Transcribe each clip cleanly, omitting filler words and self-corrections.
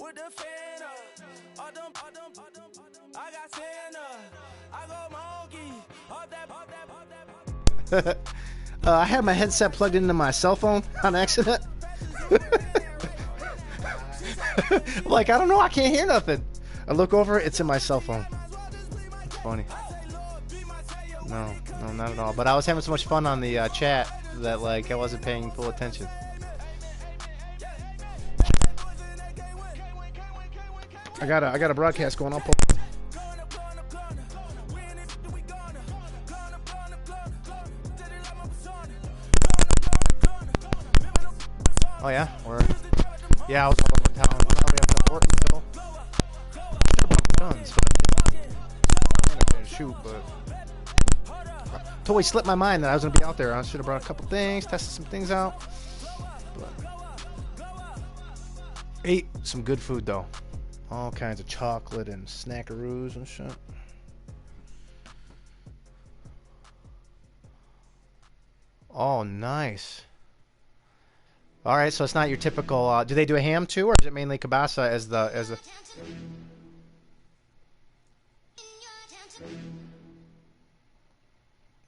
With the fan I got Santa. I go monkey. I had my headset plugged into my cell phone on accident. Like, I don't know, I can't hear nothing. I look over, it's in my cell phone. It's funny. No, not at all. But I was having so much fun on the chat that, like, I wasn't paying full attention. I got a broadcast going on. Oh yeah, yeah, I was all over town. Probably up to Orton still. Guns, but shoot, but totally slipped my mind that I was gonna be out there. I should have brought a couple things, tested some things out. But ate some good food though. All kinds of chocolate and snackaroos and shit. Oh, nice. All right, so it's not your typical. Do they do a ham too, or is it mainly kielbasa as the?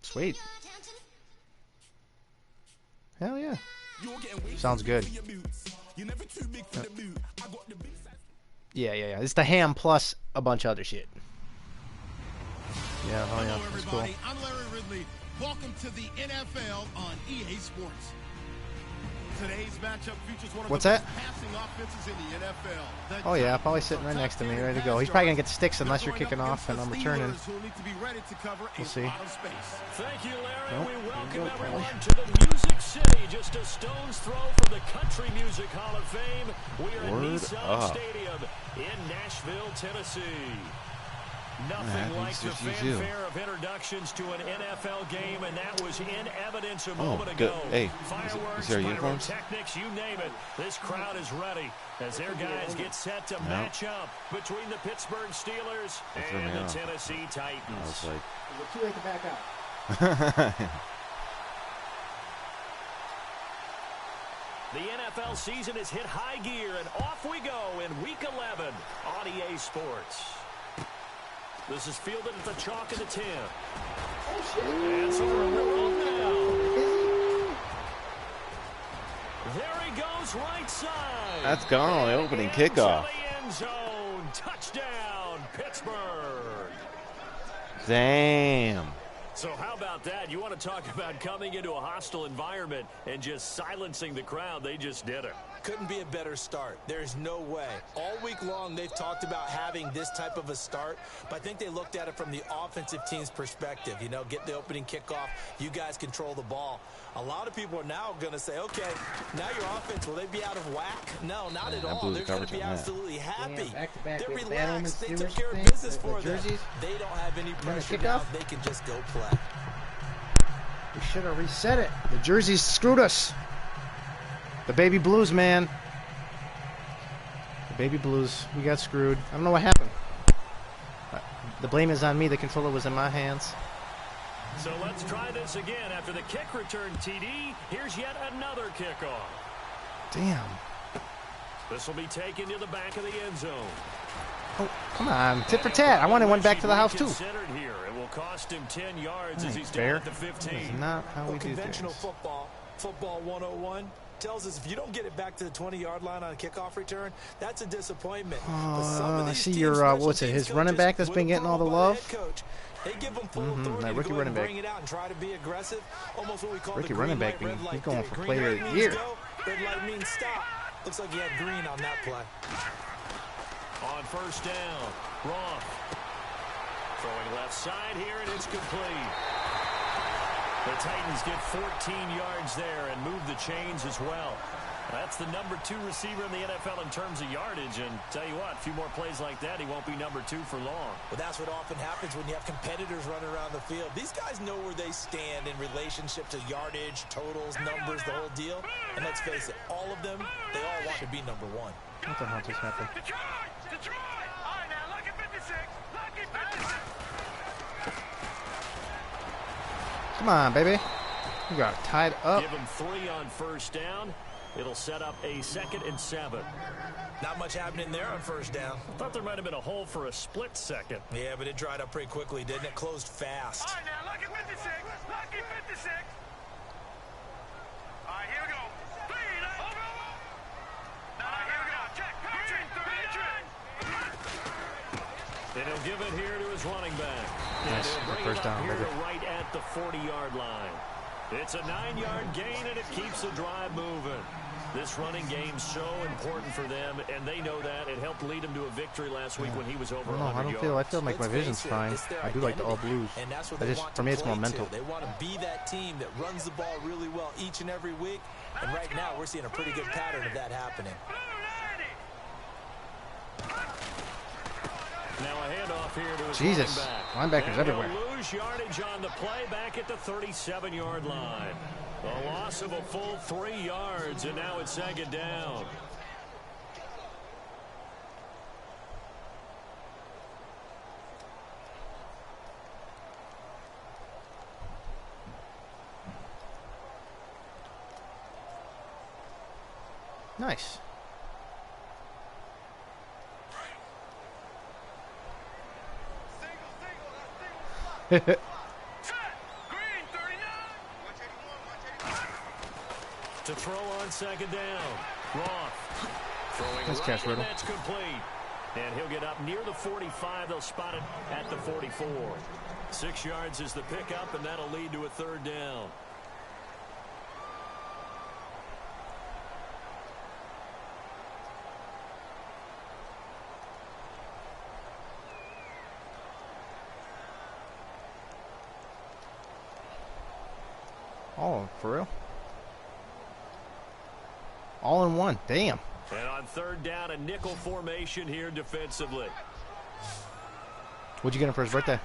Sweet. Hell yeah. Sounds good. Yeah. It's the ham plus a bunch of other shit. Yeah, oh yeah, that's cool. I'm Larry Ridley. Welcome to the NFL on EA Sports. Today's matchup features one of What's the that? best passing offenses in the NFL. Oh yeah, probably sitting right next to me, ready to go. He's probably gonna get the sticks unless you're kicking off and I'm returning. We'll see. Thank you, Larry. Nope. We welcome everyone to the Music City, just a stone's throw from the Country Music Hall of Fame. We are at Nissan Stadium in Nashville, Tennessee. Nothing like the fanfare of introductions to an NFL game, and that was in evidence a moment ago. Hey, Fireworks, is there uniforms? pyrotechnics, you name it. This crowd is ready as their guys get set to match up between the Pittsburgh Steelers and the Tennessee Titans. I was like, We're too late to back out. The NFL season has hit high gear, and off we go in Week 11 on EA Sports. This is fielded at the chalk of the 10. And so we're on the roll now. There he goes, right side. that's gone. The opening kickoff. The end zone. Touchdown, Pittsburgh. Damn. So how about that? You want to talk about coming into a hostile environment and just silencing the crowd? They just did it. Couldn't be a better start. There's no way. All week long, they've talked about having this type of a start, but I think they looked at it from the offensive team's perspective. You know, get the opening kickoff. You guys control the ball. A lot of people are now going to say, okay, now your offense, will they be out of whack? No, not at all. They're going to be absolutely happy. Back-to-back, They're we have relaxed. They Steelers took care of thing, business the for them. jerseys. They don't have any pressure kickoff? now. They can just go play. We should have reset it. The jerseys screwed us. The baby blues, man. The baby blues. We got screwed. I don't know what happened. The blame is on me. The controller was in my hands. So let's try this again. After the kick return TD, here's yet another kickoff. Damn. This will be taken to the back of the end zone. Oh, come on. Tit for tat. I wanted one back to the house, too. Here. It will cost him 10 yards as he's fair. down at the 15. That's not how we do Conventional things. football 101 tells us if you don't get it back to the 20-yard line on a kickoff return, that's a disappointment. I see your, what's it, his running back that's been getting all the love? They give them full authority that rookie running back. bring it out and try to be aggressive. Almost what we call Rookie the running green back, light, red he's light going theory. for Green player light of the means year. go, red light means stop. Looks like he had green on that play. On first down, Roth. Throwing left side here, and it's complete. The Titans get 14 yards there and move the chains as well. That's the number 2 receiver in the NFL in terms of yardage, and tell you what, a few more plays like that, he won't be number 2 for long. Well, that's what often happens when you have competitors running around the field. These guys know where they stand in relationship to yardage, totals, numbers, the whole deal. And let's face it, all of them, they all want to be number 1. What the hell just happened? Detroit! All right, now, lucky 56. Lucky 56. Come on, baby. You got it tied up. Give him 3 on first down. It'll set up a 2nd and 7. Not much happening there on first down. Thought there might have been a hole for a split second. Yeah, but it dried up pretty quickly, didn't it? Closed fast. All right, now, lucky 56. Lucky 56. All right, here we go. Clean. Over. All right, here we go. Check. And he'll give it here to his running back. Nice. And he'll bring First it up down, here baby. to right at the 40-yard line. It's a 9-yard gain, and it keeps the drive moving. This running game's so important for them, and they know that. It helped lead them to a victory last week when he was over 100 yards. I feel like my vision's fine. I do like the all blues. And that's what I they just, want for to me, it's play more mental. to. They want to be that team that runs the ball really well each and every week. And right now, we're seeing a pretty good pattern of that happening. Now a handoff here to his Jesus, running back. linebackers And everywhere. he'll lose yardage on the play back at the 37-yard line. A loss of a full 3 yards, and now it's 2nd down. Nice. To throw on 2nd down. Roth throwing Nice right, catch, and Riddle. that's complete. And he'll get up near the 45. They'll spot it at the 44. 6 yards is the pickup, and that'll lead to a 3rd down. Oh, for real? All in one. Damn. And on 3rd down, a nickel formation here defensively. What'd you get him for his birthday?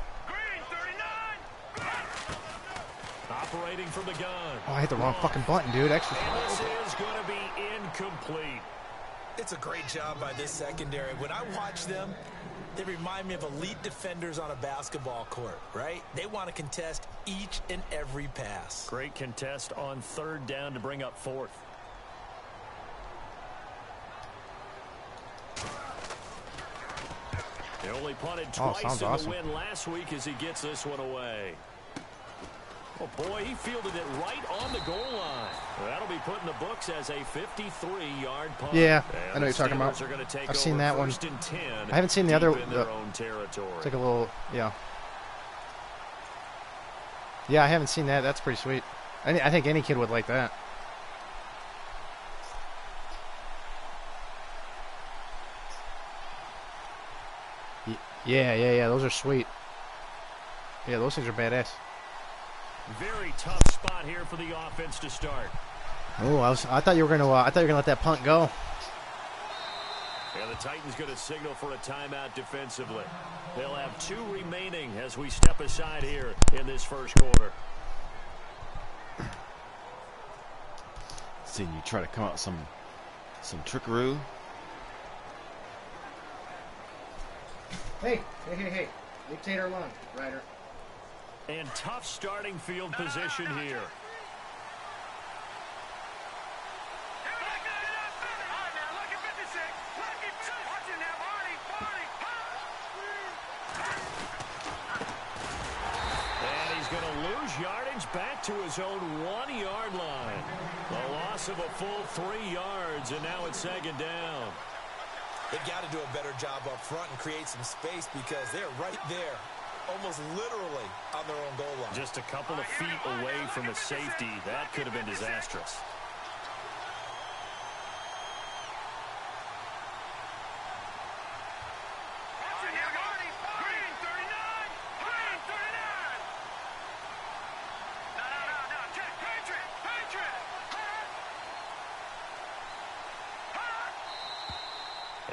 Operating from the gun. Oh, I hit the wrong fucking button, dude. Extra. And this is going to be incomplete. It's a great job by this secondary. When I watch them, they remind me of elite defenders on a basketball court, right? They want to contest each and every pass. Great contest on 3rd down to bring up 4th. They only punted twice in the win last week as he gets this one away. Oh, boy, he fielded it right on the goal line. That'll be put in the books as a 53-yard punt. Yeah, and I know what you're talking about. I've seen that one. I haven't seen the other. In their own territory. It's like a little, yeah. Yeah, I haven't seen that. That's pretty sweet. I think any kid would like that. Yeah. Those are sweet. Yeah, those things are badass. Very tough spot here for the offense to start. Oh, I thought you were gonna let that punt go. And the Titans going to signal for a timeout defensively. They'll have 2 remaining as we step aside here in this first quarter. Seeing you try to come out with some trickaroo. Hey. Leave Tater alone, Ryder. And tough starting field position here. to his own 1-yard line. A loss of a full 3 yards, and now it's second down. They got to do a better job up front and create some space because they're right there, almost literally on their own goal line. Just a couple of feet away from a safety. That could have been disastrous.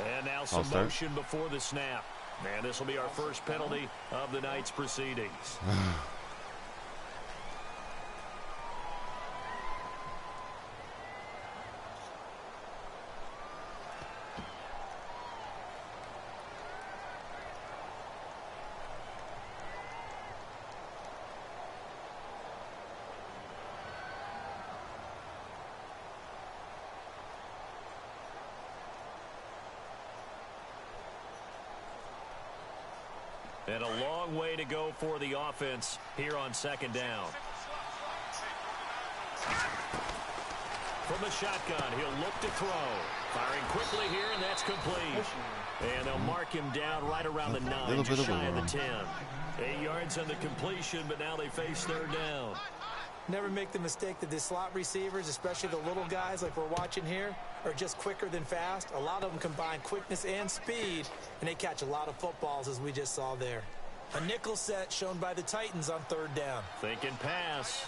And now some motion before the snap. And this will be our first penalty of the night's proceedings. And a long way to go for the offense here on second down. From the shotgun, he'll look to throw. Firing quickly here, and that's complete. And they'll mark him down right around the 9, just shy of the 10. 8 yards on the completion, but now they face third down. Never make the mistake that the slot receivers, especially the little guys like we're watching here, are just quicker than fast. A lot of them combine quickness and speed, and they catch a lot of footballs, as we just saw there. A nickel set shown by the Titans on third down. Thinking pass.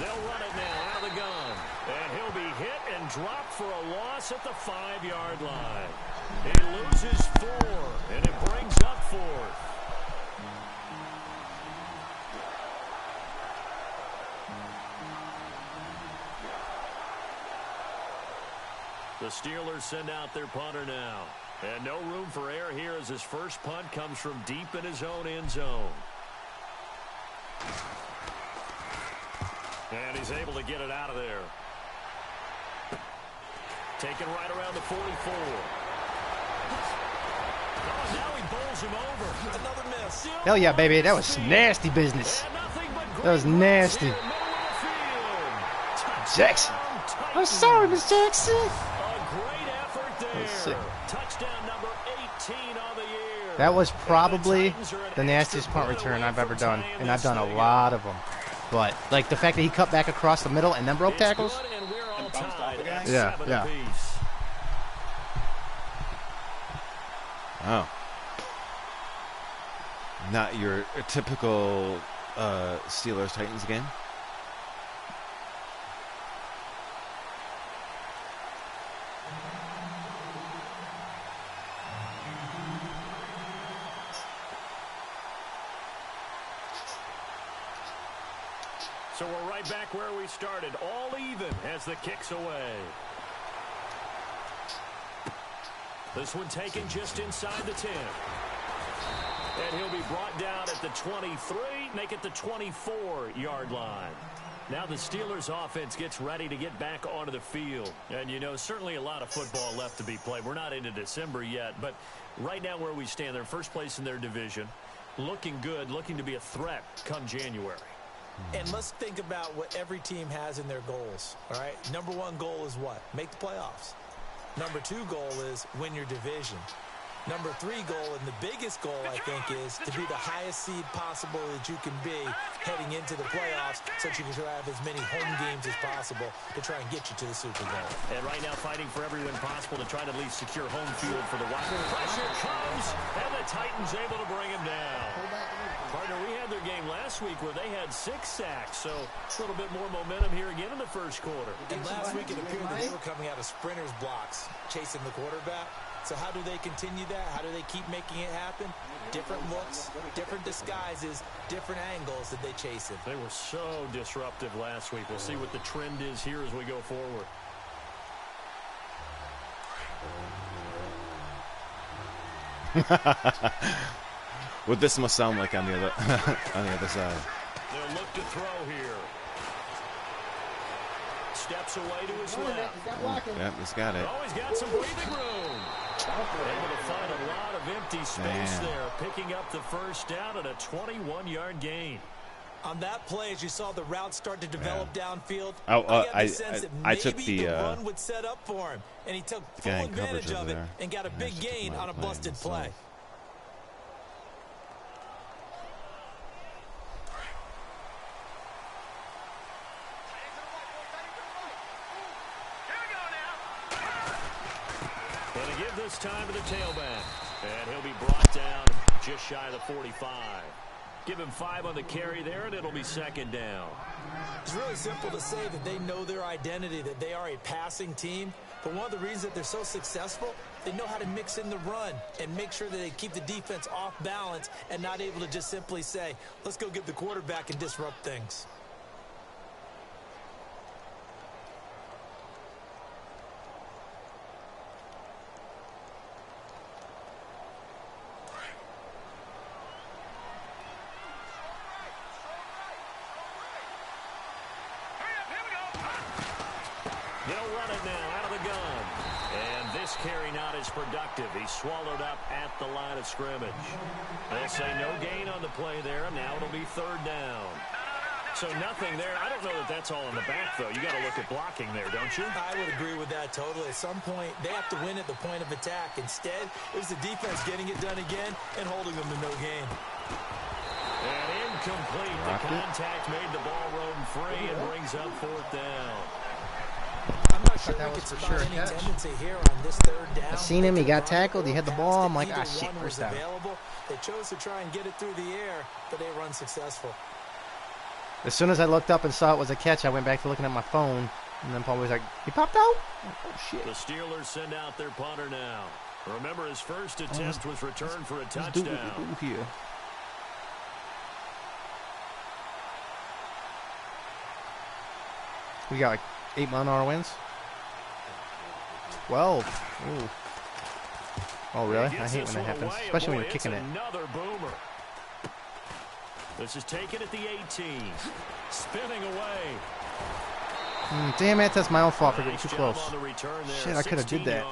They'll run it now out of the gun. And he'll be hit and dropped for a loss at the 5-yard line. He loses 4, and it brings up 4th. The Steelers send out their punter now. And no room for error here as his first punt comes from deep in his own end zone. And he's able to get it out of there. Taken right around the 44. Oh, now he bowls him over. Another miss. Hell yeah, baby. That was nasty business. That was nasty. Jackson. I'm sorry, Miss Jackson. Great effort there. Touchdown number 18 on the year. That was probably the nastiest punt return I've ever done, and I've done a lot of them. But like the fact that he cut back across the middle and then broke tackles. Yeah. Oh. Not your typical Steelers Titans game. So we're right back where we started, all even as the kick's away. This one taken just inside the 10. And he'll be brought down at the 23, make it the 24-yard line. Now the Steelers offense gets ready to get back onto the field. And, you know, certainly a lot of football left to be played. We're not into December yet, but right now where we stand, they're first place in their division. Looking good, looking to be a threat come January. And let's think about what every team has in their goals, all right? Number 1 goal is what? Make the playoffs. Number 2 goal is win your division. Number 3 goal, and the biggest goal, I think, is to be the highest seed possible that you can be heading into the playoffs so that you can have as many home games as possible to try and get you to the Super Bowl. And right now fighting for every win possible to try to at least secure home field for the Washington. Pressure comes, and the Titans able to bring him down. Partner, we had their game last week where they had 6 sacks, so a little bit more momentum here again in the first quarter. And last week it appeared that they were coming out of sprinters blocks, chasing the quarterback. So how do they continue that? How do they keep making it happen? Different looks, different disguises, different angles that they chase it. They were so disruptive last week. We'll see what the trend is here as we go forward. What this must sound like on the other on the other side. They'll look to throw here. Steps away to his left. Yep, he's got it. Oh, he's got some breathing room. Able to find a lot of empty space there, picking up the first down and a 21-yard gain. On that play, as you saw the route start to develop downfield, I took the run would set up for him, and he took full advantage of it and got a big gain on a busted play. And to give this time to the tailback, and he'll be brought down just shy of the 45. Give him 5 on the carry there, and it'll be second down. It's really simple to say that they know their identity, that they are a passing team. But one of the reasons that they're so successful, they know how to mix in the run and make sure that they keep the defense off balance and not able to just simply say, let's go get the quarterback and disrupt things. They'll run it now out of the gun. And this carry not as productive. He's swallowed up at the line of scrimmage. They'll say no gain on the play there, and now it'll be third down. So nothing there. I don't know that that's all in the back, though. You got to look at blocking there, don't you? I would agree with that totally. At some point, they have to win at the point of attack. Instead, it was the defense getting it done again and holding them to no gain. And incomplete. The contact made the ball roam free and brings up fourth down. I'm not sure we could spot any tendency here on this third down. I seen him. He got tackled. He had the ball. I'm like, ah, shit, first down. They chose to try and get it through the air, but they were unsuccessful. As soon as I looked up and saw it was a catch, I went back to looking at my phone, and then Paul was like, he popped out? Oh, shit. The Steelers send out their punter now. Remember, his first attempt was returned for a touchdown. Here. We got like 8 mile-an-hour winds. 12. Ooh. Oh, really? I hate when that happens, especially when you're kicking it. Another boomer. This is taken at the 18. Spinning away. Damn it, that's my own fault for getting too close. Shit, I could have did that.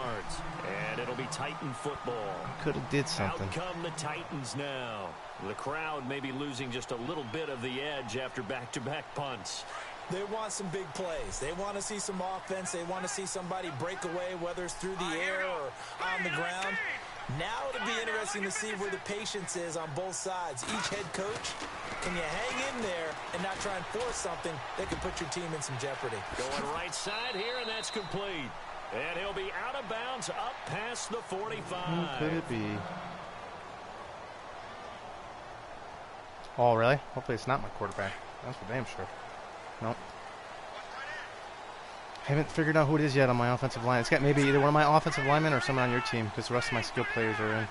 And it'll be Titan football. Could have did something. Out come the Titans now. The crowd may be losing just a little bit of the edge after back-to-back punts. They want some big plays. They want to see some offense. They want to see somebody break away, whether it's through the air or on the ground. Now it'll be interesting to see where the patience is on both sides. Each head coach, can you hang in there and not try and force something that could put your team in some jeopardy? Going right side here, and that's complete. And he'll be out of bounds up past the 45. Who could it be? Oh, really? Hopefully it's not my quarterback. That's for damn sure. Nope. I haven't figured out who it is yet on my offensive line. It's got maybe either one of my offensive linemen or someone on your team, because the rest of my skill players are in.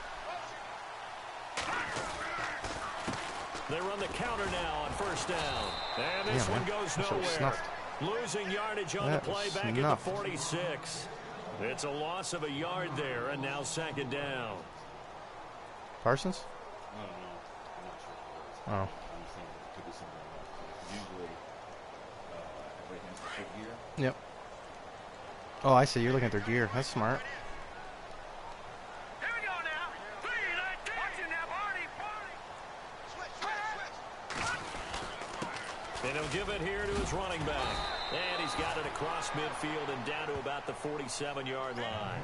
They run the counter now on first down. And this one goes nowhere. Losing yardage on the play back at the 46. It's a loss of a yard there, and now second down. Parsons? I don't know. I'm not sure. Oh. I'm saying it could be something like usually everybody has the third gear. Yep. Oh, I see. You're looking at their gear. That's smart. Here we go now. 3, 19. Watch it now, Barney. Switch. And he'll give it here to his running back. And he's got it across midfield and down to about the 47-yard line.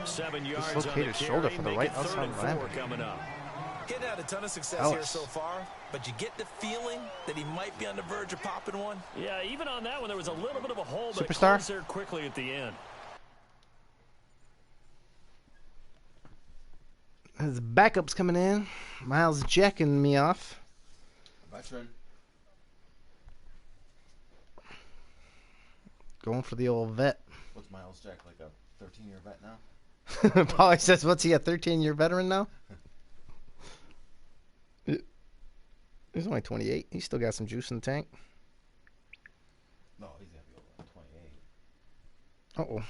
7 yards on the shoulder carry. for the Make right it 3rd and 4 outside coming up. Getting out a ton of success here so far, but you get the feeling that he might be on the verge of popping one. Yeah, even on that one, there was a little bit of a hole, but Superstar? it closed there quickly at the end. His backup's coming in. Miles jacking me off. Veteran. Going for the old vet. What's Miles Jack, like a 13-year vet now? Paulie says, what's he, a 13-year veteran now? He's only 28. He's still got some juice in the tank. No, he's going to be over 28.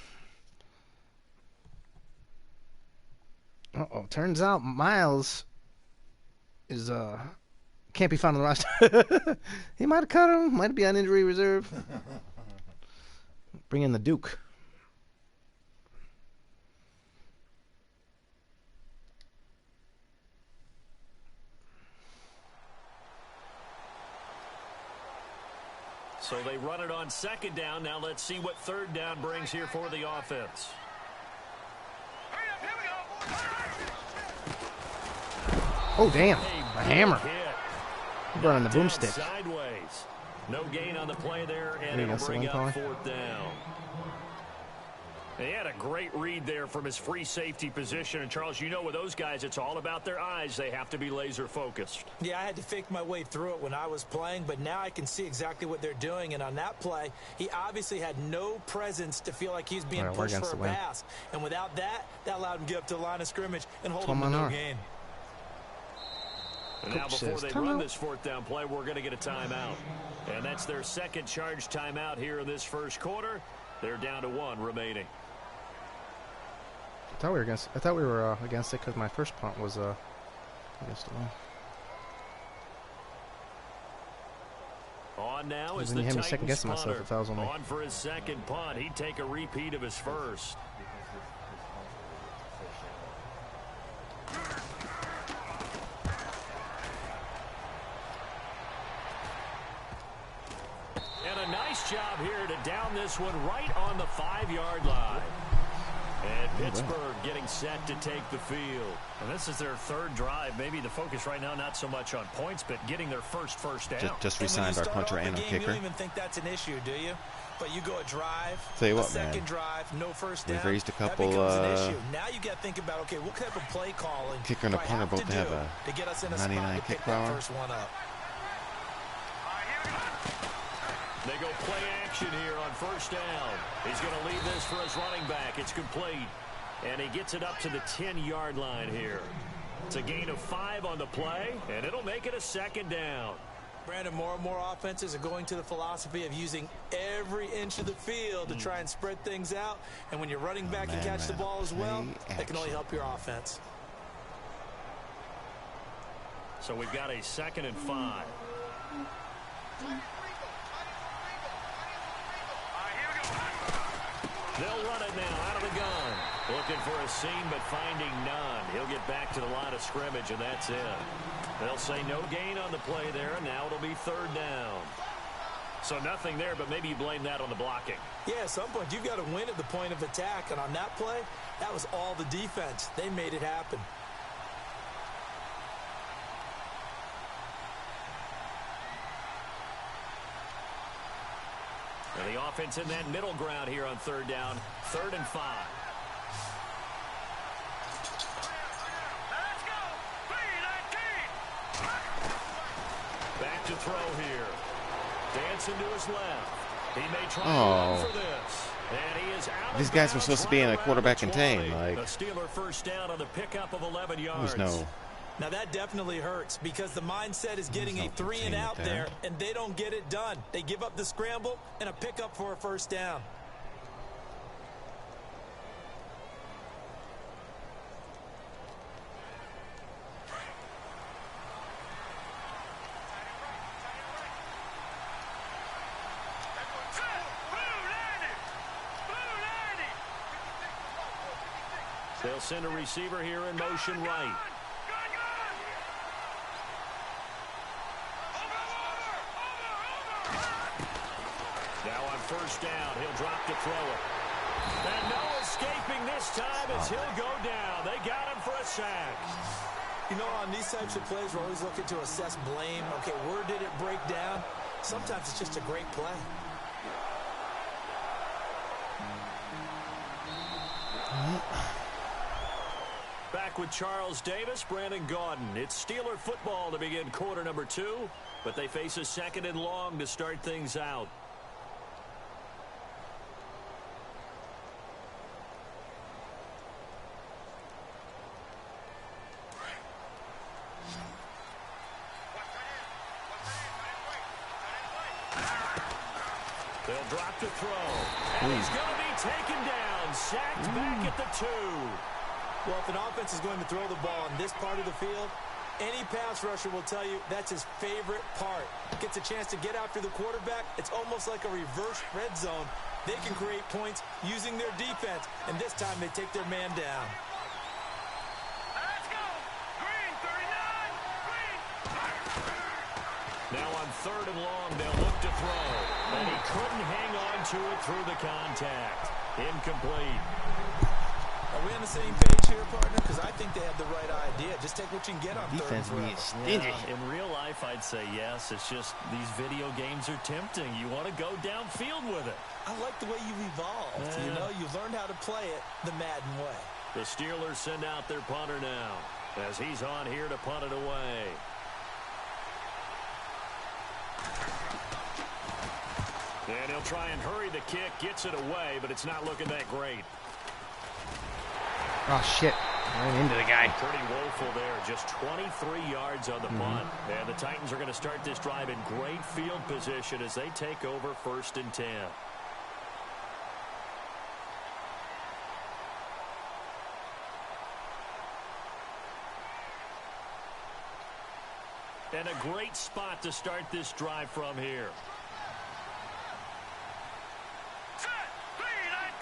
Uh-oh. Turns out Miles is, can't be found on the roster. He might have cut him. Might be on injury reserve. Bring in the Duke. So they run it on second down. Now let's see what third down brings here for the offense. Oh, damn. A hammer. Running the boomstick. Sideways. No gain on the play there, and it'll bring up fourth down. He had a great read there from his free safety position. And, Charles, you know with those guys, it's all about their eyes. They have to be laser focused. Yeah, I had to fake my way through it when I was playing, but now I can see exactly what they're doing. And on that play, he obviously had no presence to feel like he's being pushed for a pass. And without that, that allowed him to get up to the line of scrimmage and hold him to no gain. And now before they run this fourth down play, we're going to get a timeout. And that's their second charge timeout here in this first quarter. They're down to 1 remaining. I thought we were against it because my first punt was against the win. On now is the the Titans second guessing myself if that was on for his second punt. He'd take a repeat of his first. And a nice job here to down this one right on the 5-yard line. And Pittsburgh getting set to take the field. And this is their third drive. Maybe the focus right now not so much on points, but getting their first down. Just re-signed our punter and our kicker. You don't even think that's an issue, do you? But you go a drive, Tell you what, second drive, no first down. We've raised a couple. That becomes an issue. Now you got to think about, okay, what type of play calling kicker and a punter both have a to get us in a 99 spot to kick pick power. that first one up. They go play action here on first down. He's going to leave this for his running back. It's complete. And he gets it up to the 10-yard line here. It's a gain of 5 on the play, and it'll make it a second down. Brandon, more and more offenses are going to the philosophy of using every inch of the field to try and spread things out. And when you're running back and catch the ball as well, that can only help your offense. So we've got a 2nd and 5. They'll run it now out of the gun. Looking for a seam, but finding none. He'll get back to the line of scrimmage, and that's it. They'll say no gain on the play there, and now it'll be third down. So nothing there, but maybe you blame that on the blocking. Yeah, at some point, you've got to win at the point of attack. And on that play, that was all the defense. They made it happen. And the offense in that middle ground here on third down. 3rd and 5. Back to throw here. Dancing to his left. He may try to run for this. And he is out. These guys were supposed to be in a quarterback contain. Like, the Steeler first down on the pickup of 11 yards. Now that definitely hurts because the mindset is getting a 3 and out there, and they don't get it done. They give up the scramble and a pickup for a first down. They'll send a receiver here in motion right. Now on first down, he'll drop to throw it. And no escaping this time as he'll go down. They got him for a sack. You know, on these types of plays, we're always looking to assess blame. Okay, where did it break down? Sometimes it's just a great play. Back with Charles Davis, Brandon Gaudin. It's Steeler football to begin quarter number 2, but they face a 2nd and long to start things out. They'll drop to throw. And he's going to be taken down, sacked back at the 2. Well, if an offense is going to throw the ball in this part of the field, any pass rusher will tell you that's his favorite part. Gets a chance to get after the quarterback. It's almost like a reverse red zone. They can create points using their defense, and this time they take their man down. Let's go! Green, 39! Green! Now on 3rd and long, they'll look to throw. And he couldn't hang on to it through the contact. Incomplete. Are we on the same page here, partner? Because I think they have the right idea. Just take what you can get on Defense third and being forever. stingy. Yeah, in real life, I'd say yes. It's just these video games are tempting. You want to go downfield with it. I like the way you've evolved. Yeah. You know, you've learned how to play it the Madden way. The Steelers send out their punter now as he's on here to punt it away. And he'll try and hurry the kick, gets it away, but it's not looking that great. Oh, shit. Ran into the guy. Pretty woeful there. Just 23 yards on the punt. And the Titans are going to start this drive in great field position as they take over 1st and 10. And a great spot to start this drive from here.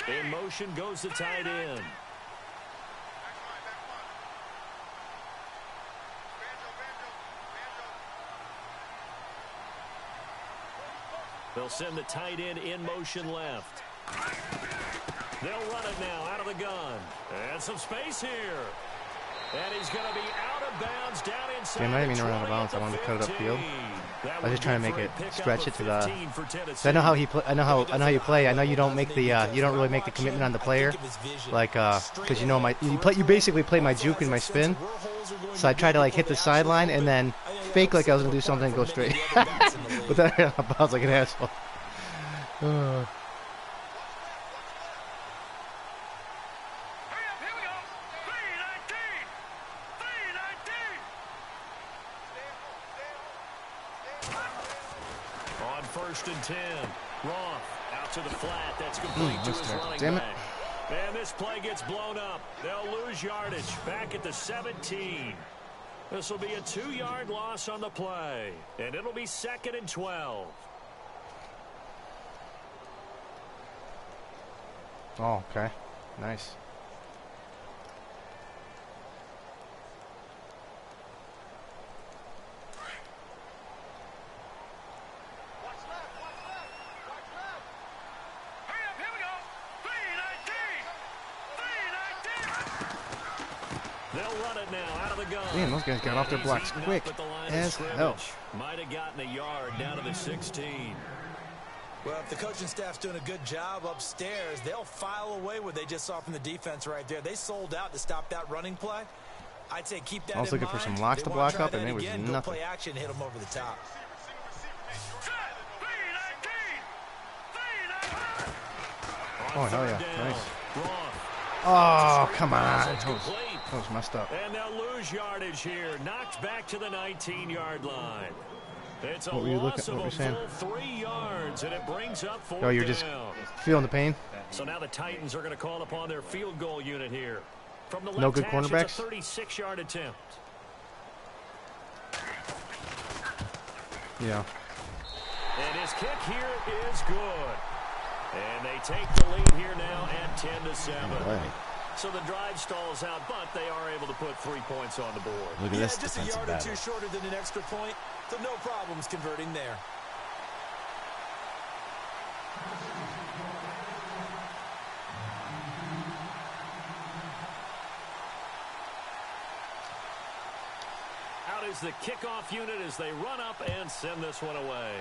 In motion goes the tight end. They'll send the tight end in motion left. They'll run it now out of the gun. And some space here. And he's going to be out of bounds down inside. Damn, I didn't mean to run out of bounds. I wanted to cut it upfield. I was just trying to make it stretch it to the. So I know how he play. I know how you play. I know you don't make the. You don't really make the commitment on the player, like because you know you basically play my juke and my spin. So I tried to like hit the sideline and then fake like I was gonna do something and go straight. But then I ran out of bounds like an asshole. On 1st and 10. Roth out to the flat. That's complete to his running Damn it. back. And this play gets blown up. They'll lose yardage back at the 17. This will be a 2-yard loss on the play. And it'll be 2nd and 12. Oh, okay. Nice. They'll run it now out of the gun. Damn, those guys got off their blocks quick as hell. Might have gotten a yard down to the 16. Well, if the coaching staff's doing a good job upstairs, they'll file away what they just saw from the defense right there. They sold out to stop that running play. I'd say keep that in mind. I was looking for some locks to block up, and there was nothing. Go play action, hit them over the top. Oh, hell yeah. Nice. Oh, come on. That was messed up. And they'll lose yardage here. Knocked back to the 19-yard line. It's a What were you loss looking? of What were a you saying? full 3 yards, and it brings up 4th Oh, you're just feeling the pain? So now the Titans are going to call upon their field goal unit here. From the left No good hash, cornerbacks? It's a 36-yard attempt. Yeah. And his kick here is good. And they take the lead here now at 10-7. Right. So the drive stalls out, but they are able to put 3 points on the board. Look at this Just a defensive yard or battle. two shorter than an extra point, so no problems converting there. Out is the kickoff unit as they run up and send this one away.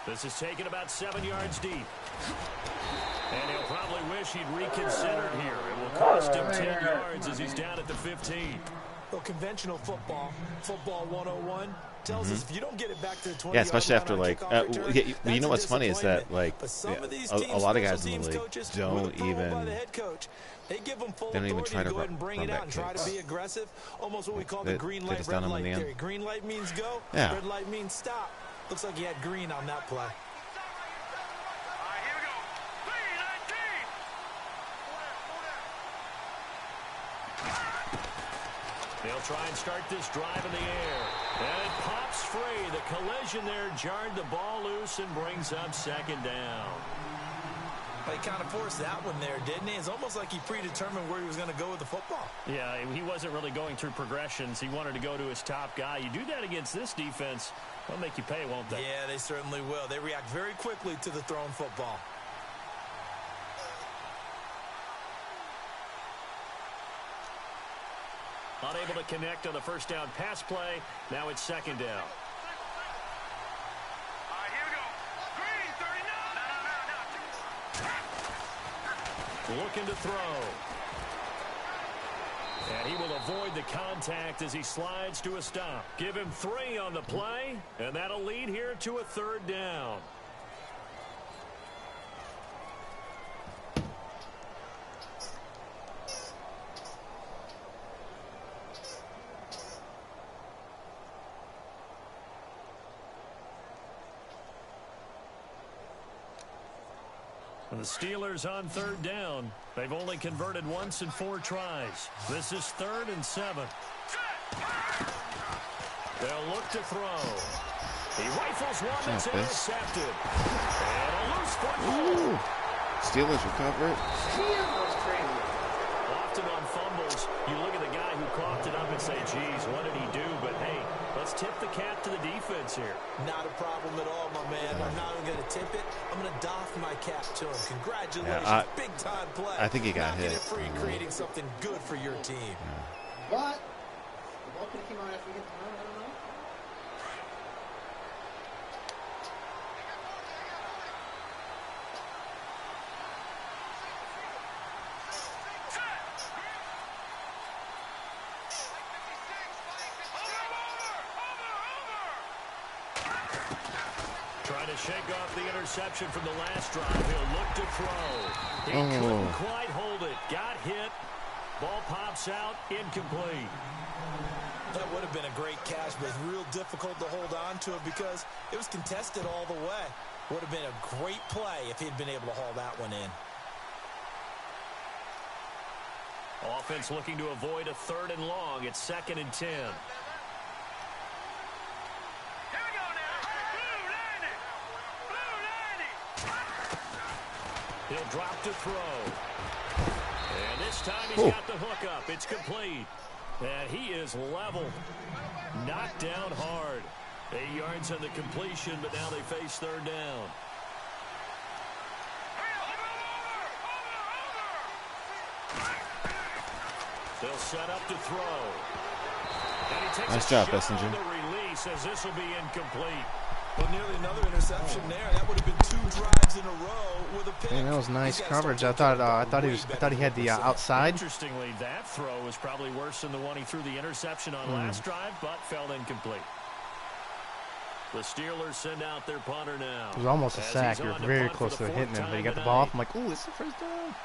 This is taken about 7 yards deep. And he'll probably wish he'd reconsidered here. It will cost him 10 yards as he's down at the 15. Well, conventional football 101, tells us if you don't get it back to the 20-yard Yeah, especially line after on like, kickoff return, you that's know a what's funny is that like But some of these a teams, lot of special guys in teams the league coaches, don't were told by even the head coach, they give them full they don't even authority try to go ahead and bring it run out and back try to kicks. be aggressive. Almost what we call They- the green they light, just red done them light in the end. theory. Green light means go, Yeah. red light means stop. Looks like he had green on that play. They'll try and start this drive in the air. And it pops free. The collision there jarred the ball loose and brings up 2nd down. Well, he kind of forced that one there, didn't he? It's almost like he predetermined where he was going to go with the football. Yeah, he wasn't really going through progressions. He wanted to go to his top guy. You do that against this defense, they'll make you pay, won't they? Yeah, they certainly will. They react very quickly to the thrown football. Unable to connect on the first down pass play. Now it's second down. Looking to throw. And he will avoid the contact as he slides to a stop. Give him 3 on the play, and that'll lead here to a third down. And the Steelers on third down. They've only converted once in 4 tries. This is 3rd and 7. They'll look to throw. He rifles one that's intercepted. And a loose football. Steelers recover it. Often on fumbles, you look at the guy who coughed it up and say, geez, what did he do? But, hey, let's tip the cap to the defense here. Not a problem at all, my man. I'm not even going to tip it. I'm going to doff my cap to him. Congratulations. Big-time play. I think he got hit. Free, creating something good for your team. What? The ball could have came out after we hit the ground. I don't know. Trying to shake off the interception from the last drive. He'll look to throw. He couldn't quite hold it. Got hit. Ball pops out. Incomplete. That would have been a great catch, but it's real difficult to hold on to it because it was contested all the way. Would have been a great play if he'd been able to haul that one in. Offense looking to avoid a 3rd and long. It's 2nd and 10. He'll drop to throw. And this time he's got the hook up. It's complete. And he is leveled. Knocked down hard. 8 yards on the completion, but now they face 3rd down. They'll set up to throw. And he takes nice a job, shot Messenger. on the release as this will be incomplete. Well, nearly another interception there. That would have been 2 drives in a row with a pick. Man, that was nice coverage. I thought he had the outside. Interestingly, that throw was probably worse than the one he threw the interception on last drive, but fell incomplete. The Steelers send out their punter now. It was almost a As sack. he's You're on to very punt close for to the hitting him, 4th but you got the time ball off. tonight. I'm like, ooh, it's the first down.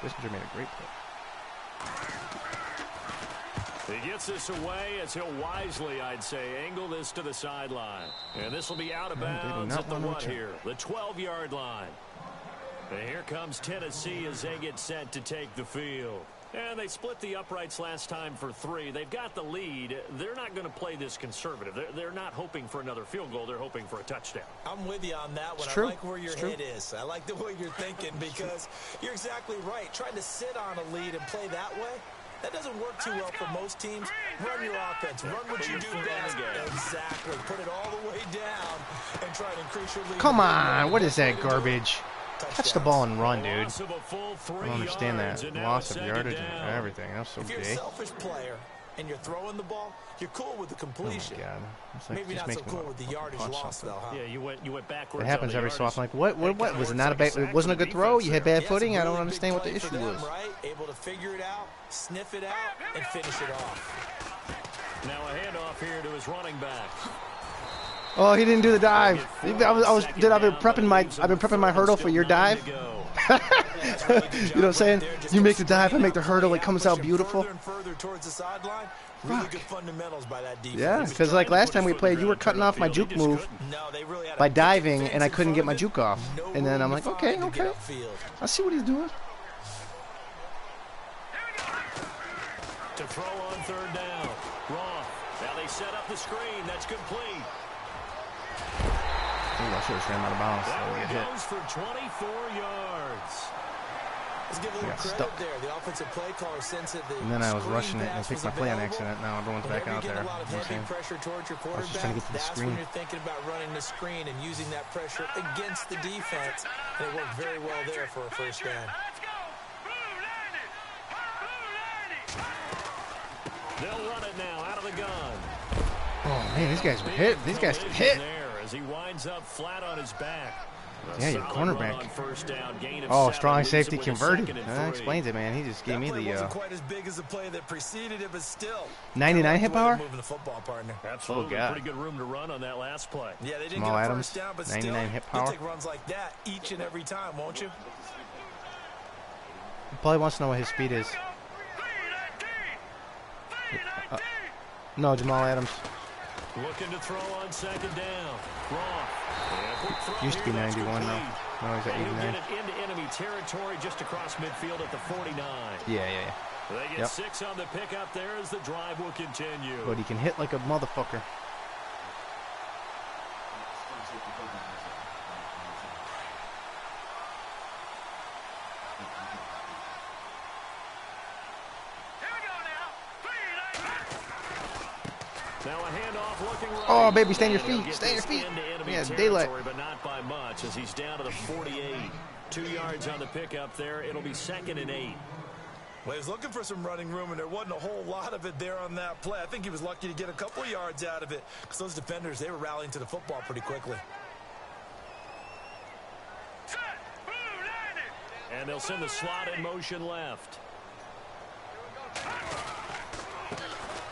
Messenger made a great play. He gets this away as he'll wisely, I'd say, angle this to the sideline. And this will be out of bounds at the what here? The 12-yard line. And here comes Tennessee as they get set to take the field. And they split the uprights last time for 3. They've got the lead. They're not going to play this conservative. They're not hoping for another field goal. They're hoping for a touchdown. I'm with you on that one. It's true. I like where your head is. I like the way you're thinking because you're exactly right. Trying to sit on a lead and play that way, that doesn't work too well for most teams. Run your offense. Run what you do best. Exactly. Put it all the way down and try to increase your lead. Come on. What is that garbage? Touch the ball and run, dude. I don't understand that. Loss of yardage and everything. That's so If you're a gay. selfish player and you're throwing the ball, you're cool with the completion. Oh, my God. It's like, Maybe just not so make me cool wanna with the yardage punch loss, something. though, huh? Yeah, you went backwards. It happens on the every so yardage. often. Like, what? Was it not a wasn't a good throw? You hit bad footing? I don't understand what the issue was. Right? Able to figure it out, sniff it out, and finish it off. Now a handoff here to his running back. Oh, he didn't do the dive. I've been prepping my hurdle for your dive. You know what I'm saying? You make the dive, I make the hurdle. It comes out beautiful. Really good fundamentals by that defense. Yeah, because like last time we played, you were cutting off my juke move by diving, and I couldn't get my juke off. And then I'm like, okay. I see what he's doing. To throw on 3rd down. Wrong. Now they set up the screen. That's complete. I should have ran out of bounds. So That we one get hit. goes for 24 yards. Let's give a little credit stuck. there. The offensive play caller sends it. And then I was rushing it and picked my play on accident. Now everyone's back out there. A lot of heavy pressure towards your I was just trying to get to the that's screen. when you're thinking about running the screen and using that pressure against the defense. And it worked very well there for a first down. Let's go. Blue landed. Blue landed. They'll run it now out of the gun. Oh man, these guys were hit. These guys get hit. There as he winds up flat on his back. Yeah, your cornerback. Oh, strong safety converted. That explains it, man. He just gave me the wasn't quite as big as the play that preceded it, but still 99 hit power. Moving the football, partner. Absolutely, Oh, God. pretty good room to run on that last play. Yeah, they didn't Jamal get a Adams, first down, but 99 still, hit you'll power. take runs like that each and every time, won't you? He probably wants to know what his speed is. No, Jamal Adams. Looking to throw on second down. Used to be 91 now. No, he's at He'll 89. get it into enemy territory just across midfield at the 49. Yeah. They get Yep. 6 on the pickup there as the drive will continue. But he can hit like a motherfucker. Now a handoff looking right. Oh, baby, stay on your And he'll feet. get Stay on your this feet. into enemy Yeah, territory, daylight. but not by much as he's down to the 48. 2 yards on the pickup there. It'll be 2nd and 8. Well, he was looking for some running room, and there wasn't a whole lot of it there on that play. I think he was lucky to get a couple of yards out of it because those defenders, they were rallying to the football pretty quickly. And they'll send the slot in motion left.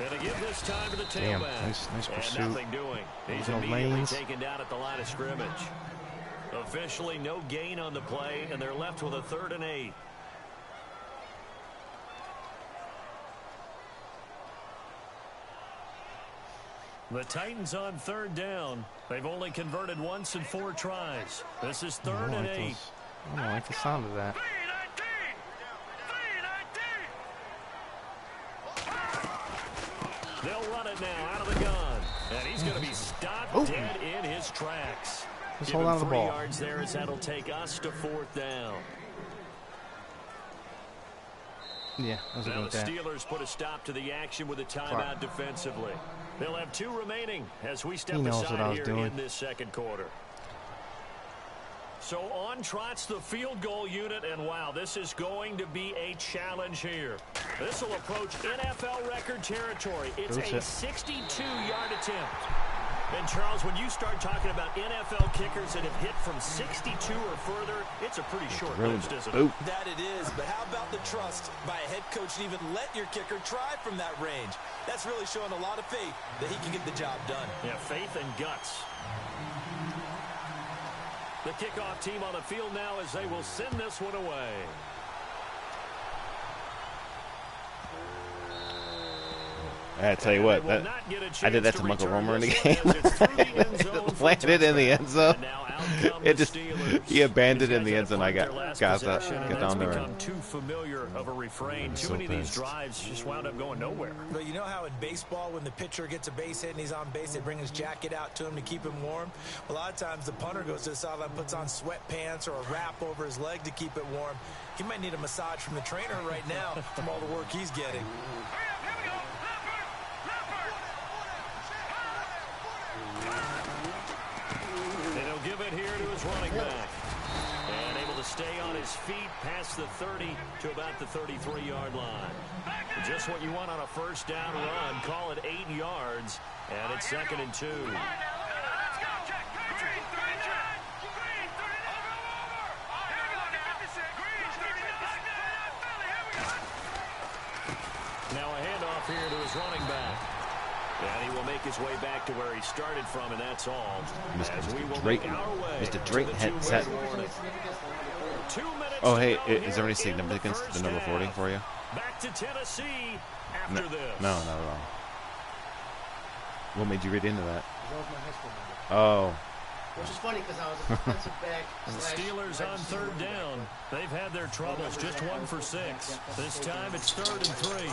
And to give this time to the Damn, tailback. nice pursuit. And nothing doing. He's No immediately lanes. taken down at the line of scrimmage. Officially no gain on the play, and they're left with a 3rd and 8. The Titans on 3rd down. They've only converted once in 4 tries. This is 3rd and 8. I don't like the sound of that. They'll run it now out of the gun. And he's going to be stopped dead in his tracks. Just Give hold him on to the 3 ball. yards there as that'll take us to 4th down. Yeah, I was Now looking the at that. Steelers put a stop to the action with a timeout defensively. They'll have 2 remaining as we step He knows what I aside was here doing. in this 2nd quarter. So on trots the field goal unit, and wow, this is going to be a challenge here. This will approach NFL record territory. It's a 62-yard attempt. And Charles, when you start talking about NFL kickers that have hit from 62 or further, it's a pretty short list, isn't it? That it is, but how about the trust by a head coach to even let your kicker try from that range? That's really showing a lot of faith that he can get the job done. Yeah, faith and guts. The kickoff team on the field now as they will send this one away. I tell you what, I did that to Michael Romer in the game. Landed in the end zone. It just he abandoned in the end zone. I got Gaza get down there. Become too familiar of a refrain. Too many of these drives just wound up going nowhere. But you know how in baseball, when the pitcher gets a base hit and he's on base, they bring his jacket out to him to keep him warm? A lot of times the punter goes to the sideline, puts on sweatpants or a wrap over his leg to keep it warm. He might need a massage from the trainer right now from all the work he's getting. And he'll give it here to his running back. And able to stay on his feet past the 30 to about the 33-yard line. Just what you want on a first down run. Call it 8 yards. And it's 2nd and 2. Now a handoff here to his running back. And he will make his way back to where he started from, and that's all. As we will make our way Mr. Drake to the had set. 2 minutes Oh, hey, to go is there any here in significance to the number 40 half. for you? Back to Tennessee after this. No, not at all. What made you read into that? That was my high school number. Oh. Which is funny because I was a defensive back. The Steelers on 3rd down. They've had their troubles, just 1 for 6. This time it's 3rd and 3.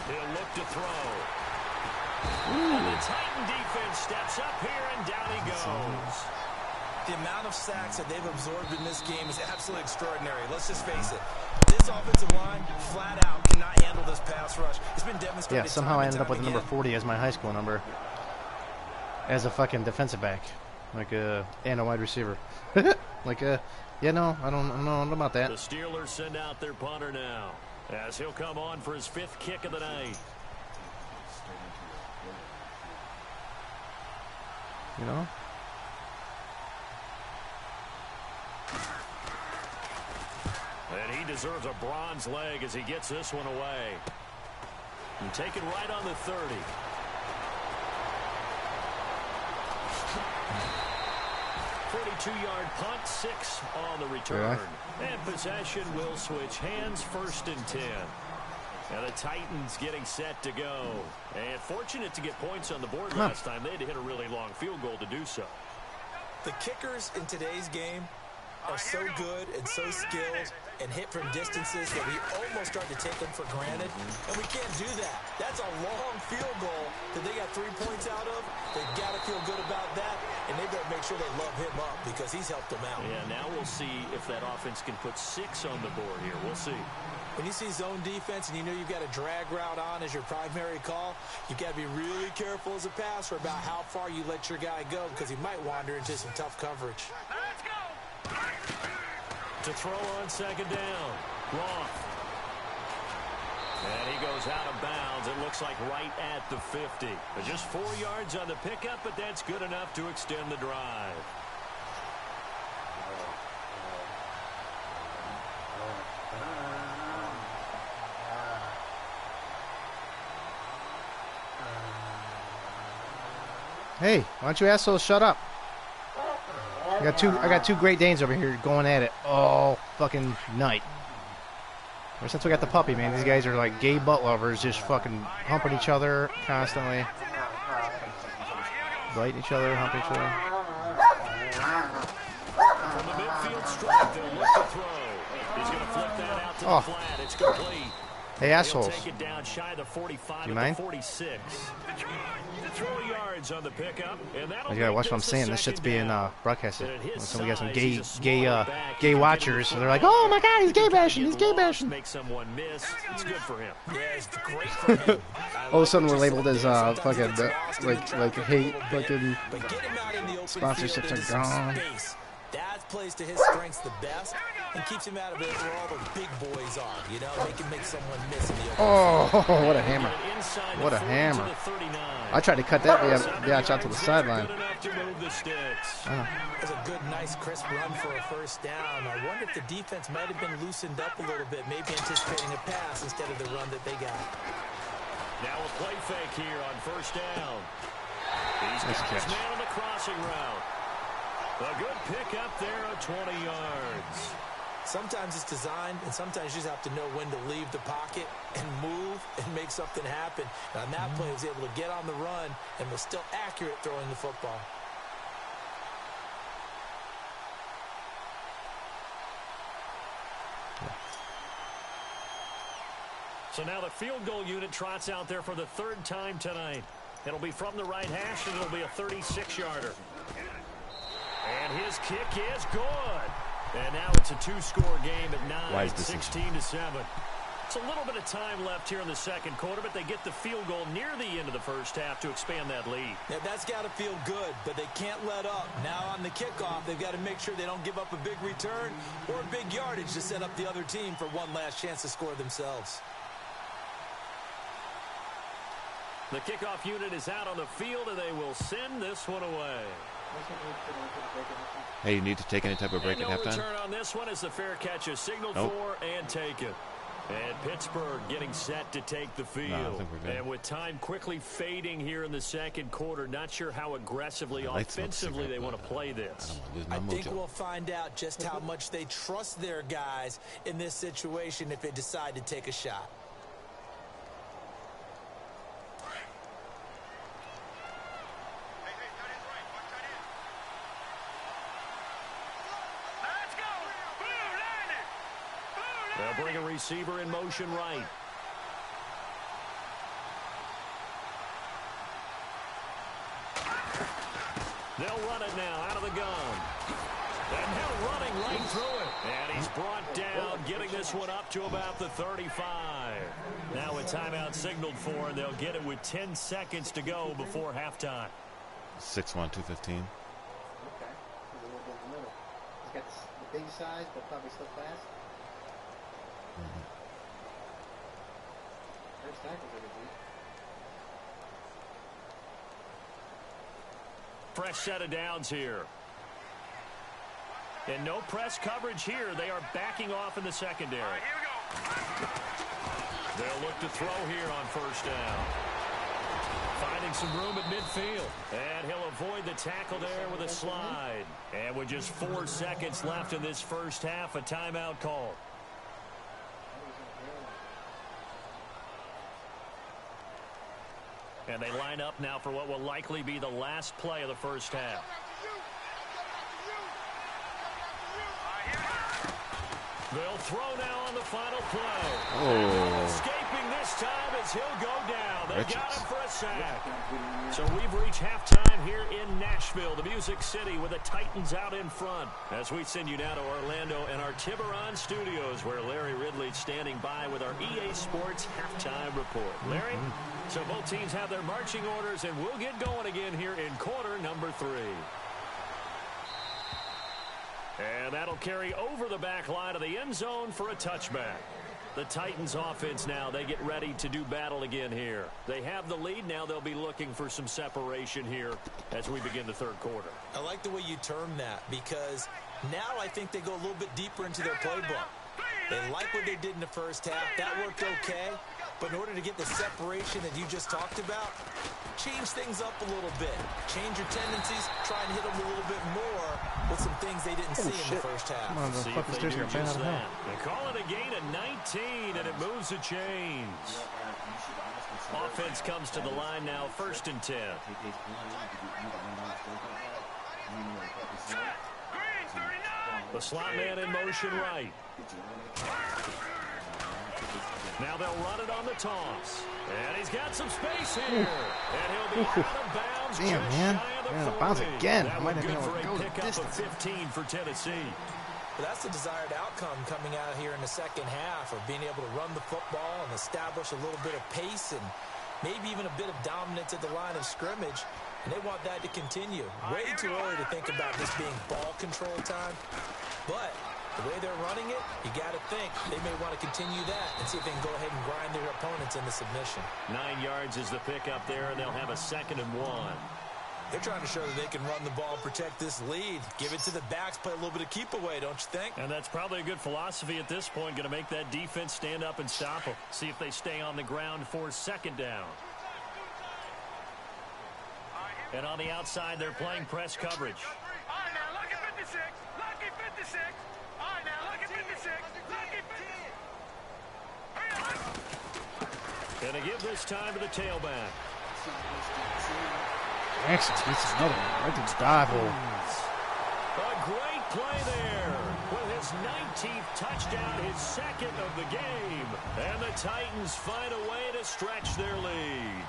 He'll look to throw. And the Titan defense steps up here, and down he goes. The amount of sacks that they've absorbed in this game is absolutely extraordinary. Let's just face it. This offensive line, flat out, cannot handle this pass rush. It's been demonstrated. Yeah, somehow I ended up with the number 40 as my high school number. As a fucking defensive back. And a wide receiver. Yeah, no, I don't know about that. The Steelers send out their punter now, as he'll come on for his 5th kick of the night. You know? And he deserves a bronze leg as he gets this one away. And take it right on the 30. Two-yard punt, 6 on the return. Yeah. And possession will switch hands, 1st and 10. And the Titans getting set to go. And fortunate to get points on the board last time. They had to hit a really long field goal to do so. The kickers in today's game are so good and so skilled and hit from distances that we almost start to take them for granted. And we can't do that. That's a long field goal that they got 3 points out of. They've got to feel good about that, and they better make sure they love him up because he's helped them out. Yeah, now we'll see if that offense can put 6 on the board here. We'll see. When you see zone defense and you know you've got a drag route on as your primary call, you've got to be really careful as a passer about how far you let your guy go because he might wander into some tough coverage. Let's go. To throw on 2nd down. Roth. And he goes out of bounds. It looks like right at the 50. But just 4 yards on the pickup, but that's good enough to extend the drive. Hey, why don't you assholes shut up? I got two Great Danes over here going at it all fucking night. Ever since we got the puppy, man, these guys are like gay butt lovers, just fucking humping each other constantly. Biting each other, humping each other. From the midfield stripe, they'll look to throw. He's going to flip that out to the flat. It's complete. Hey, assholes. Take it down shy of the 45 you mind? 46. 4 yards on the pickup, and you gotta watch what I'm saying. This shit's being broadcasted. So we got some gay watchers. So they're like, "Oh my God, he's gay bashing! He's gay bashing!" Make someone miss. It's good for him. Yeah, it's great for him. All of a sudden, we're labeled as fucking like hate fucking sponsorships are gone. That plays to his strengths the best and keeps him out of it where all the big boys are, you know? They can make someone miss in the open. Oh, what a hammer. What a hammer. I tried to cut that bitch out to the sideline. That's a good, nice, crisp run for a 1st down. I wonder if the defense might have been loosened up a little bit, maybe anticipating a pass instead of the run that they got. Now a play fake here on 1st down. He's got his man on the crossing route. A good pick up there of 20 yards. Sometimes it's designed, and sometimes you just have to know when to leave the pocket and move and make something happen. And on that play, he was able to get on the run and was still accurate throwing the football. So now the field goal unit trots out there for the 3rd time tonight. It'll be from the right hash, and it'll be a 36-yarder. And his kick is good. And now it's a 2-score game at 9, 16-7. It's a little bit of time left here in the 2nd quarter, but they get the field goal near the end of the 1st half to expand that lead. Yeah, that's got to feel good, but they can't let up. Now on the kickoff, they've got to make sure they don't give up a big return or big yardage to set up the other team for one last chance to score themselves. The kickoff unit is out on the field, and they will send this one away. Hey, you need to take any type of break at halftime? Return on this one as the fair catch is signaled for and taken. And Pittsburgh getting set to take the field. No, I think we're good. And with time quickly fading here in the 2nd quarter, not sure how aggressively, offensively they want to play this. I think we'll find out just how much they trust their guys in this situation if they decide to take a shot. They'll bring a receiver in motion right. They'll run it now out of the gun. And now running right through it. And he's brought down, getting this one up to about the 35. Now a timeout signaled for, and they'll get it with 10 seconds to go before halftime. 6'1", 215. Okay. He's a little bit in the middle. He's got the big size, but probably still fast. First tackles everything. Fresh set of downs here. And no press coverage here. They are backing off in the secondary. All right, here we go. They'll look to throw here on first down. Finding some room at midfield. And he'll avoid the tackle there with a slide. And with just 4 seconds left in this first half, a timeout call. And they line up now for what will likely be the last play of the first half. They'll throw now on the final play. Oh. Escaping this time as he'll go down. They got him for a sack. So we've reached halftime here in Nashville, the Music City, with the Titans out in front. As we send you now to Orlando and our Tiburon studios, where Larry Ridley's standing by with our EA Sports halftime report. Larry, so both teams have their marching orders, and we'll get going again here in quarter number 3. And that'll carry over the back line of the end zone for a touchback. The Titans offense now, they get ready to do battle again here. They have the lead. Now they'll be looking for some separation here as we begin the third quarter. I like the way you term that, because now I think they go a little bit deeper into their playbook. They like what they did in the first half. That worked okay. But in order to get the separation that you just talked about, change things up a little bit. Change your tendencies. Try and hit them a little bit more with some things they didn't see in the first half. Come on, the See if fucking they stairs do are bad just out of that. hell. They call it a gain of 19, and it moves the chains. Offense comes to the line now, 1st and 10. The slot man in motion right. Now they'll run it on the toss. And he's got some space here. And he'll be out of bounds. Damn, just man. shy of the Ran out of 40. bounds again. That I might one have been good able for to a go the pickup of distance. 15 for Tennessee. But that's the desired outcome coming out here in the second half, of being able to run the football and establish a little bit of pace and maybe even a bit of dominance at the line of scrimmage. And they want that to continue. Way too early to think about this being ball control time. But the way they're running it, you got to think they may want to continue that and see if they can go ahead and grind their opponents into submission. 9 yards is the pickup there, and they'll have a 2nd and 1. They're trying to show that they can run the ball and protect this lead. Give it to the backs, play a little bit of keep away, don't you think? And that's probably a good philosophy at this point. Going to make that defense stand up and stop them. See if they stay on the ground for 2nd down. And on the outside, they're playing press coverage. All right, now look at 56. Lucky 56. All right, now look at 56. Lucky 56. And to give this time to the tailback. Jackson gets another one. Right to the dive hole. A great play there with his 19th touchdown, his 2nd of the game. And the Titans find a way to stretch their lead.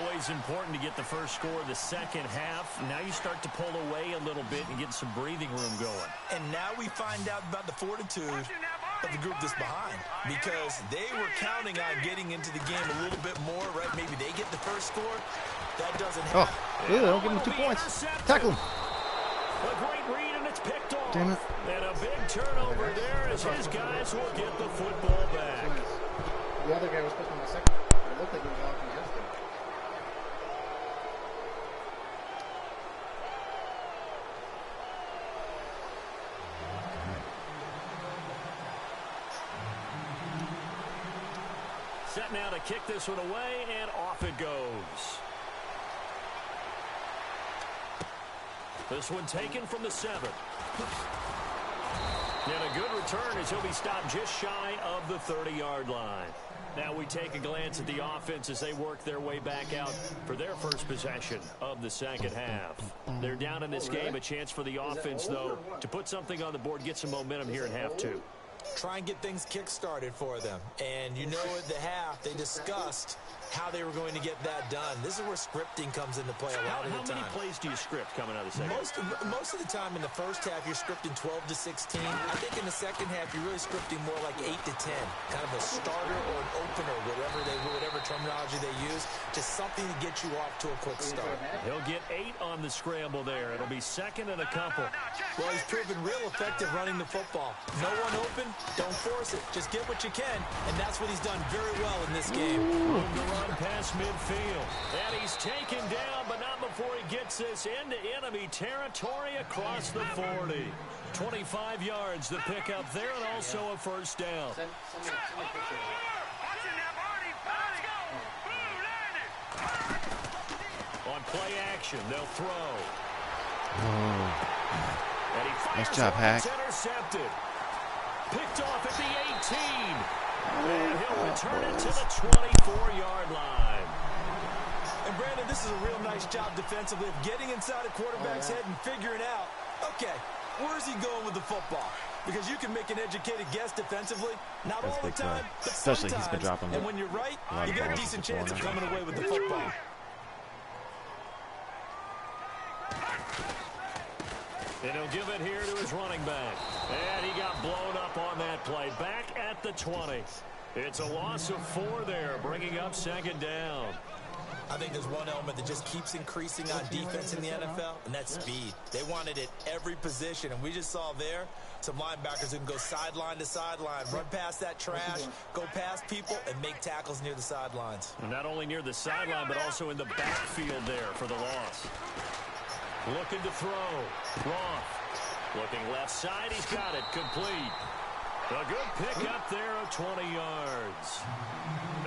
Always important to get the first score of the second half. Now you start to pull away a little bit and get some breathing room going. And now we find out about the fortitude of the group that's behind, because they were counting on getting into the game a little bit more, right? Maybe they get the first score. That doesn't happen. Oh, ew, don't give him 2 points. Tackle him. A great read, and it's picked off. Damn it. And a big turnover there as his guys will get the football back. The other guy was supposed to be my second. It looked like he was off from yesterday. Set now to kick this one away, and off it goes. This one taken from the 7. And a good return as he'll be stopped just shy of the 30-yard line. Now we take a glance at the offense as they work their way back out for their first possession of the second half. They're down in this game. A chance for the offense, though, to put something on the board, get some momentum here in half 2. Try and get things kick-started for them. And you know at the half, they discussed how they were going to get that done. This is where scripting comes into play a lot of the time. How many plays do you script coming out of the second? Most of the time in the first half, you're scripting 12 to 16. I think in the second half, you're really scripting more like 8 to 10. Kind of a starter or an opener, whatever terminology they use. Just something to get you off to a quick start. He'll get 8 on the scramble there. It'll be second and a couple. Well, he's proven real effective running the football. No one open, don't force it. Just get what you can, and that's what he's done very well in this game. Move the run past midfield. And he's taken down, but not before he gets this into enemy territory across the 40. 25 yards to pick up there, and also a first down. On play action, they'll throw. And he fires. Nice job, Hack. Intercepted. Picked off at the 18. And he'll return it to the 24-yard line. And Brandon, this is a real nice job defensively of getting inside a quarterback's head and figuring out, okay, where's he going with the football? Because you can make an educated guess defensively, not all the time, but especially sometimes. He's been dropping. And when you're right, you got a decent chance of coming away with the football. And he'll give it here to his running back. And he got blown up on that play. Back at the 20. It's a loss of 4 there, bringing up second down. I think there's one element that just keeps increasing on defense in the NFL, and that's speed. They want it at every position, and we just saw there some linebackers who can go sideline to sideline, run past that trash, go past people, and make tackles near the sidelines. And not only near the sideline, but also in the backfield there for the loss. Looking to throw. Roth. Looking left side. He's got it. Complete. A good pickup there of 20 yards.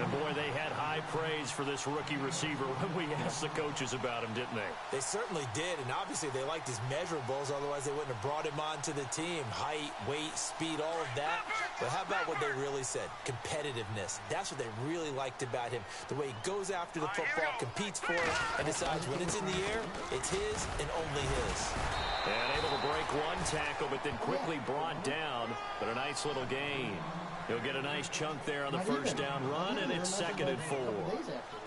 And, boy, they had high praise for this rookie receiver when we asked the coaches about him, didn't they? They certainly did, and obviously they liked his measurables. Otherwise, they wouldn't have brought him onto the team. Height, weight, speed, all of that. But how about what they really said? Competitiveness. That's what they really liked about him. The way he goes after the football, competes for it, and decides when it's in the air, it's his and only his. And able to break one tackle, but then quickly brought down. But a nice little gain. He'll get a nice chunk there on the first down run, and it's second and 4.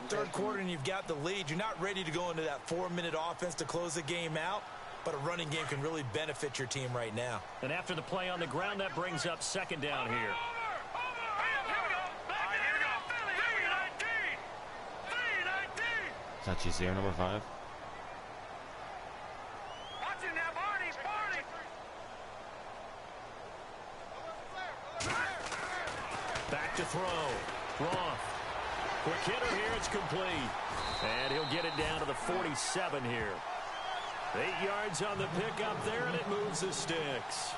Third quarter, and you've got the lead. You're not ready to go into that 4-minute offense to close the game out, but a running game can really benefit your team right now. And after the play on the ground, that brings up second down here. Is that GCR number 5? Back to throw. Roth. Quick hitter here. It's complete. And he'll get it down to the 47 here. 8 yards on the pickup there, and it moves the sticks.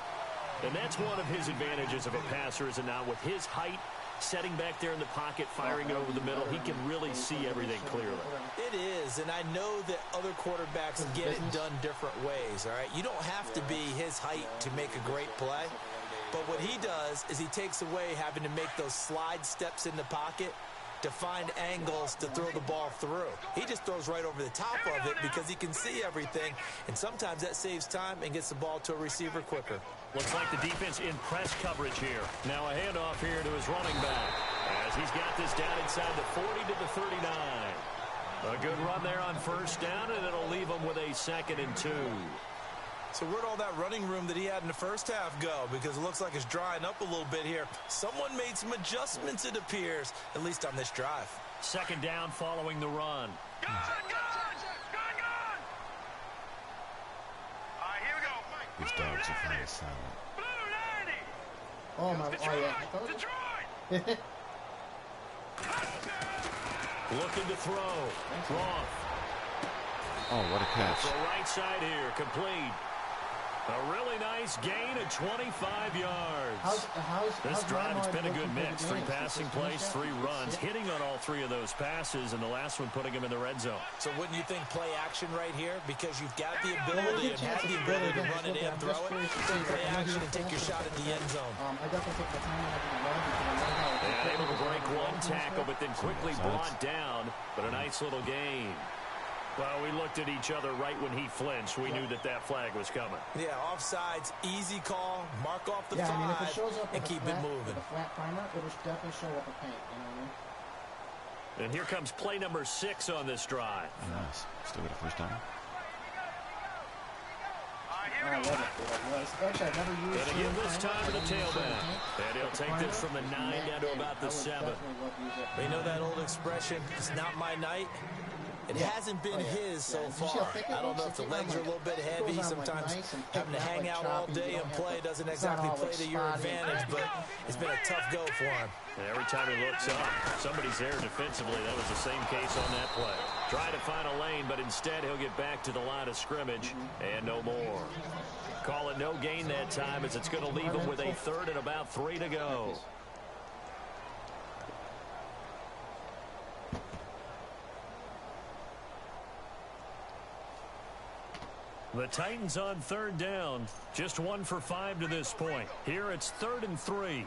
And that's one of his advantages of a passer, is it not? With his height, setting back there in the pocket, firing it over the middle, he can really see everything clearly. It is, and I know that other quarterbacks get it done different ways, all right? You don't have to be his height to make a great play. But what he does is he takes away having to make those slide steps in the pocket to find angles to throw the ball through. He just throws right over the top of it because he can see everything, and sometimes that saves time and gets the ball to a receiver quicker. Looks like the defense in press coverage here. Now a handoff here to his running back as he's got this down inside the 40 to the 39. A good run there on first down, and it'll leave him with a 2nd and 2. So where'd all that running room that he had in the first half go? Because it looks like it's drying up a little bit here. Someone made some adjustments, it appears, at least on this drive. Second down following the run. Gun! All right, here we go. These dogs are finally silent. Blue 90. Oh, my. Oh, yeah. Detroit. Looking to throw. Roth. Oh, what a catch. The right side here, complete. A really nice gain of 25 yards. This drive has been a good mix. 3 passing plays, 3 runs, hitting on all 3 of those passes, and the last one putting him in the red zone. So wouldn't you think play action right here? Because you've got the ability and have the ability to run it in, throw it, play action and take your shot at the end zone. And able to break one tackle, but then quickly brought down, but a nice little gain. Well, we looked at each other right when he flinched. We knew that that flag was coming. Yeah, offsides, easy call, mark off the 5, and keep it moving. With a flat primer, it'll definitely show up a paint, you know what I mean? And here comes play number 6 on this drive. Nice. Still got a first down. I love it. Actually, I've never used And again this time to the tailback. And he'll take this from the 9 down to about the 7. You know that old expression, it's not my night? It hasn't been his so far. I don't know if the legs are a little bit heavy. Sometimes having to hang out all day and play doesn't exactly play to your advantage, but it's been a tough go for him. And every time he looks up, somebody's there defensively. That was the same case on that play. Trying to find a lane, but instead he'll get back to the line of scrimmage and no more. Call it no gain that time as it's going to leave him with a 3rd and about 3 to go. The Titans on 3rd down. Just 1 for 5 to this point. Here it's 3rd and 3.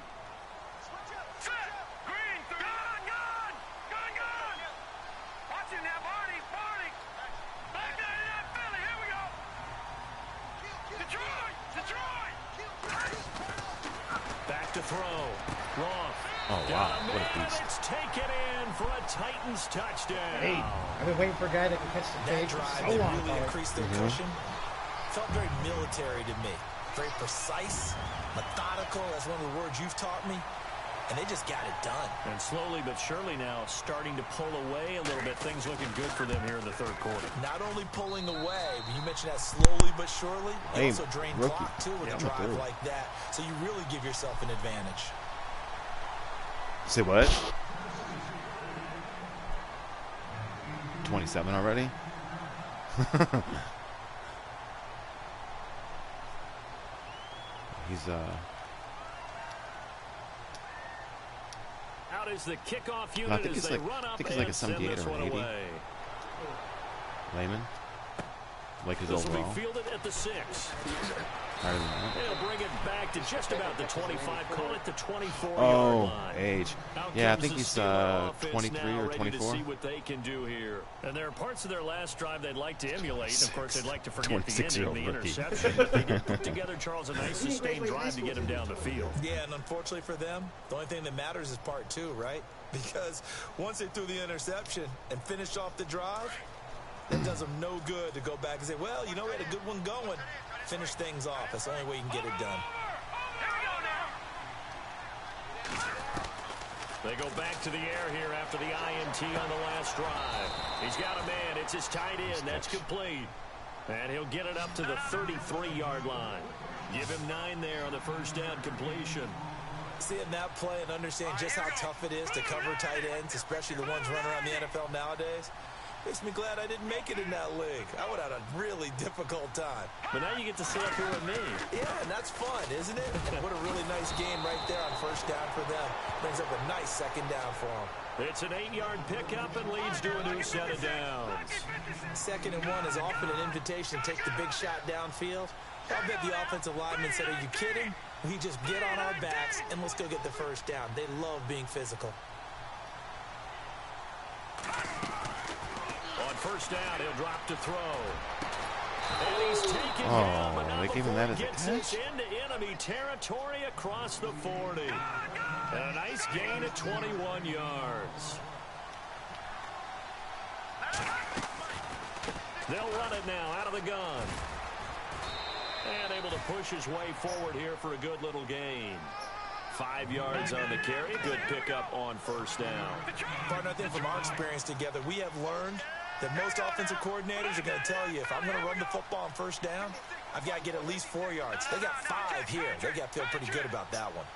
Back to throw. Roth. Oh, wow. What a beast. It's taken in for a Titans touchdown. Hey, I've been waiting for a guy that can catch the That bait drive, for they so long. really increased their cushion. Felt very military to me. Very precise, methodical. That's one of the words you've taught me. And they just got it done. And slowly but surely now starting to pull away a little bit. Things looking good for them here in the 3rd quarter. Not only pulling away, but you mentioned that slowly but surely. They Hey, also drain rookie. clock, too, with a drive like that. So you really give yourself an advantage. Say what? 27 already? He's Out is the kickoff unit I think as it's they like, run I up think it's like a and send 78 this or one an 80. away. Layman. Like his This will overall. be fielded at the 6. Higher than that. They'll bring it back to just about the 25. Call it the 24-yard Oh, line. age. Out Yeah, I comes think the he's Steeler offense 23 now, or ready 24. to see what they can do here. And there are parts of their last drive they'd like to emulate. And of course, they'd like to forget the ending, 26-year-old the rookie. interception. But they did put together, Charles, a nice sustained drive to get him down the field. Yeah, and unfortunately for them, the only thing that matters is part 2, right? Because once they threw the interception and finished off the drive, it does them no good to go back and say, well, you know, we had a good one going. Finish things off. That's the only way you can get it done. They go back to the air here after the INT on the last drive. He's got a man. It's his tight end. That's complete. And he'll get it up to the 33-yard line. Give him 9 there on the first down completion. Seeing that play and understand just how tough it is to cover tight ends, especially the ones running around the NFL nowadays, makes me glad I didn't make it in that league. I would have had a really difficult time. But now you get to sit up here with me. Yeah, and that's fun, isn't it? And what a really nice game right there on first down for them. Brings up a nice second down for them. It's an 8-yard pickup and leads to a new set of downs. 2nd and 1 is often an invitation to take the big shot downfield. I'll bet the offensive lineman said, are you kidding? We just get on our backs and let's go get the first down. They love being physical. On first down, he'll drop to throw. And he's taken down, but not they gave him that as a gets catch? this into enemy territory across the 40. And a nice gain at 21 yards. They'll run it now out of the gun. And able to push his way forward here for a good little gain. 5 yards on the carry. Good pickup on first down. Partner, I think from our experience together, we have learned that most offensive coordinators are going to tell you, if I'm going to run the football on first down, I've got to get at least 4 yards. They got 5 here. They got to feel pretty good about that one.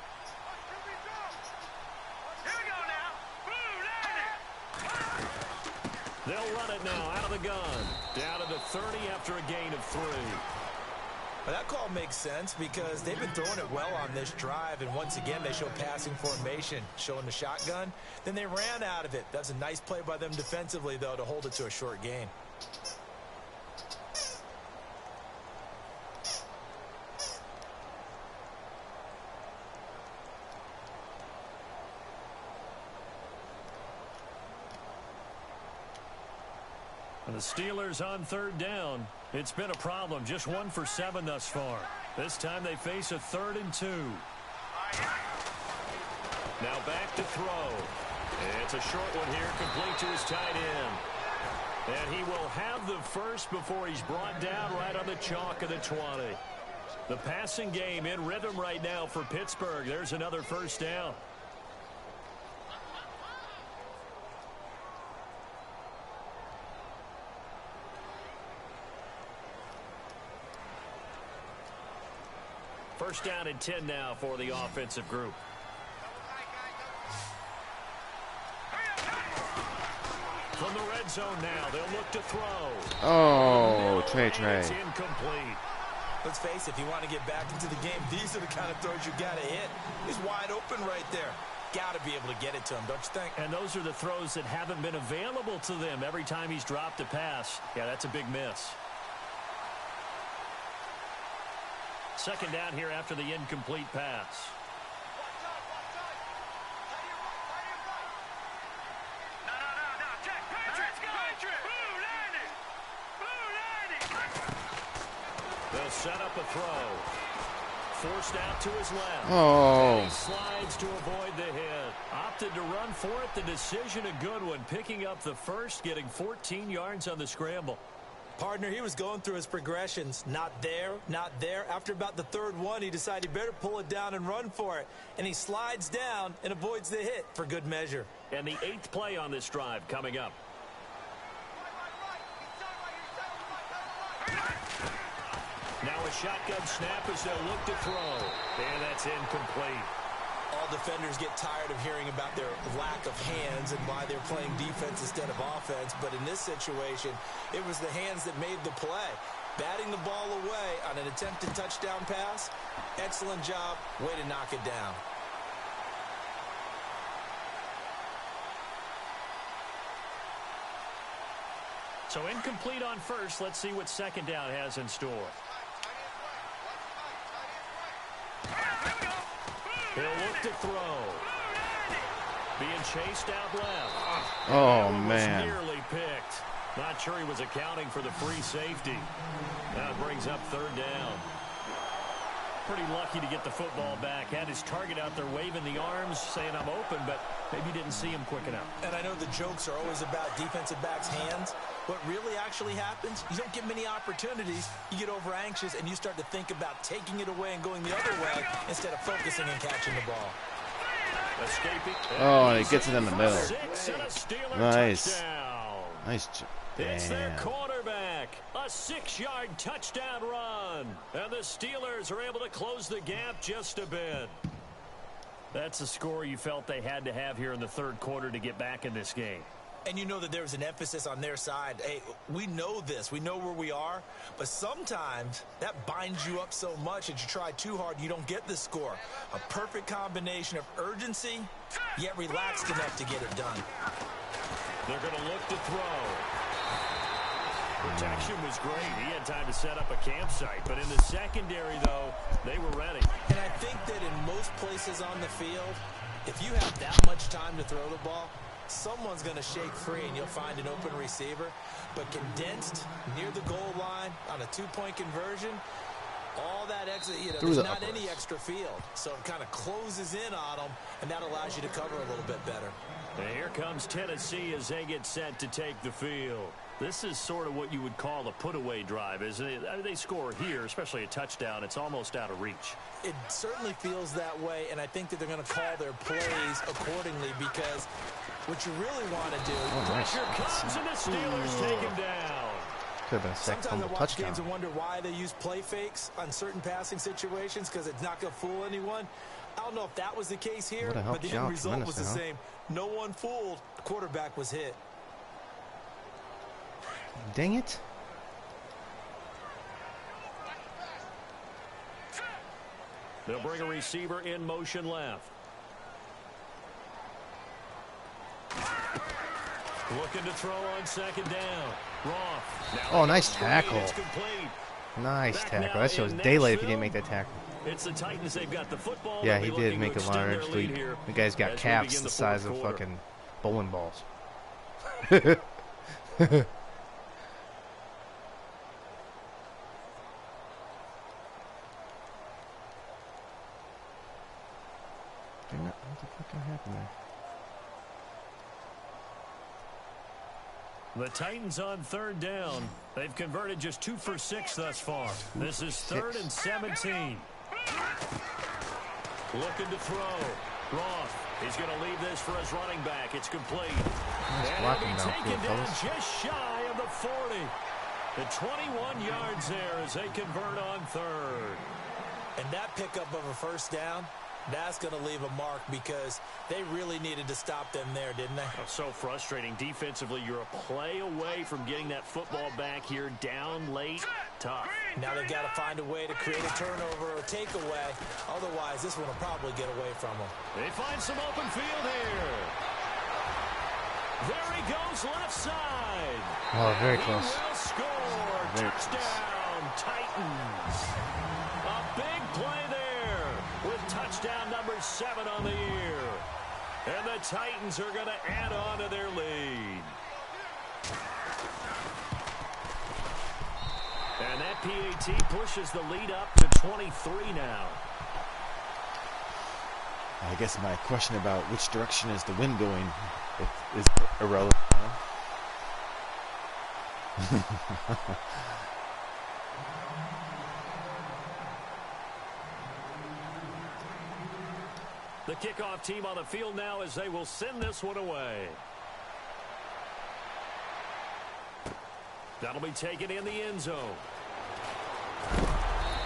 They'll run it now out of the gun. Down to the 30 after a gain of 3. Well, that call makes sense because they've been throwing it well on this drive, and once again they show passing formation, showing the shotgun. Then they ran out of it. That's a nice play by them defensively, though, to hold it to a short gain. And the Steelers on third down. It's been a problem. Just 1 for 7 thus far. This time they face a 3rd and 2. Now back to throw. It's a short one here, complete to his tight end. And he will have the first before he's brought down right on the chalk of the 20. The passing game in rhythm right now for Pittsburgh. There's another first down. First down and 10 now for the offensive group. From the red zone now, they'll look to throw. Oh, Trey. It's incomplete. Let's face it, if you want to get back into the game, these are the kind of throws you got to hit. He's wide open right there. Got to be able to get it to him, don't you think? And those are the throws that haven't been available to them every time he's dropped a pass. Yeah, that's a big miss. Second down here after the incomplete pass. They'll set up a throw. Forced out to his left. Oh. And he slides to avoid the hit. Opted to run for it. The decision a good one. Picking up the first, getting 14 yards on the scramble. Partner, he was going through his progressions. Not there, not there. After about the third one, he decided he better pull it down and run for it. And he slides down and avoids the hit for good measure. And the 8th play on this drive coming up. Now a shotgun snap as they'll look to throw. And that's incomplete. All defenders get tired of hearing about their lack of hands and why they're playing defense instead of offense. But in this situation, it was the hands that made the play. Batting the ball away on an attempted touchdown pass. Excellent job. Way to knock it down. So incomplete on first. Let's see what second down has in store. He'll look to throw. Being chased out left. Oh, was man. nearly picked. Not sure he was accounting for the free safety. That brings up third down. Pretty lucky to get the football back. Had his target out there waving the arms, saying I'm open, but maybe didn't see him quick enough. And I know the jokes are always about defensive backs' hands. What really actually happens, you don't get many opportunities. You get over anxious, and you start to think about taking it away and going the other way instead of focusing and catching the ball. Escaping. Oh, and he gets it in the middle. Nice. Touchdown. Nice. It's their Damn. quarterback. A 6-yard touchdown run. And the Steelers are able to close the gap just a bit. That's a score you felt they had to have here in the third quarter to get back in this game. And you know that there was an emphasis on their side. Hey, we know this. We know where we are. But sometimes that binds you up so much that you try too hard, you don't get the score. A perfect combination of urgency, yet relaxed enough to get it done. They're going to look to throw. Protection was great. He had time to set up a campsite. But in the secondary, though, they were ready. And I think that in most places on the field, if you have that much time to throw the ball, someone's going to shake free and you'll find an open receiver. But condensed near the goal line on a two-point conversion, all that extra, there's not any extra field. So it kind of closes in on them, and that allows you to cover a little bit better. And here comes Tennessee as they get set to take the field. This is sort of what you would call a put-away drive, isn't it? I mean, they score here, especially a touchdown. It's almost out of reach. It certainly feels that way, and I think that they're going to call their plays accordingly because what you really want to do. Pressure comes, and the Steelers take him down. Could have been a second Sometimes I watch touchdown. games and wonder why they use play fakes on certain passing situations because it's not going to fool anyone. I don't know if that was the case here, but the end result was the same. No one fooled. The quarterback was hit. Dang it. They'll bring a receiver in motion left. Looking to throw on second down. Roth. Oh, nice tackle. Nice tackle. That shows daylight if he didn't make that tackle. It's the Titans. They've got the football. Yeah, he did make a large lead. The guy's got calves the size of fucking bowling balls. What the fuck happened there? The Titans on 3rd down. They've converted just 2 for 6 thus far. This is 3rd and 17. Looking to throw. Roth. He's going to leave this for his running back. It's complete. Nice and blocking he'll be taken downfield, down fellas. just shy of the 40. The 21 yards there as they convert on 3rd. And that pickup of a 1st down, that's going to leave a mark because they really needed to stop them there, didn't they? Oh, so frustrating. Defensively, you're a play away from getting that football back here down late. Tough. Now they've got to find a way to create a turnover or takeaway. Otherwise, this one will probably get away from them. They find some open field here. There he goes left side. Oh, very He close. will score. Very Touchdown, Titans. A big play there with touchdown number 7 on the year. And the Titans are going to add on to their lead. And that PAT pushes the lead up to 23 now. I guess my question about which direction is the wind going is irrelevant. The kickoff team on the field now as they will send this one away. That'll be taken in the end zone.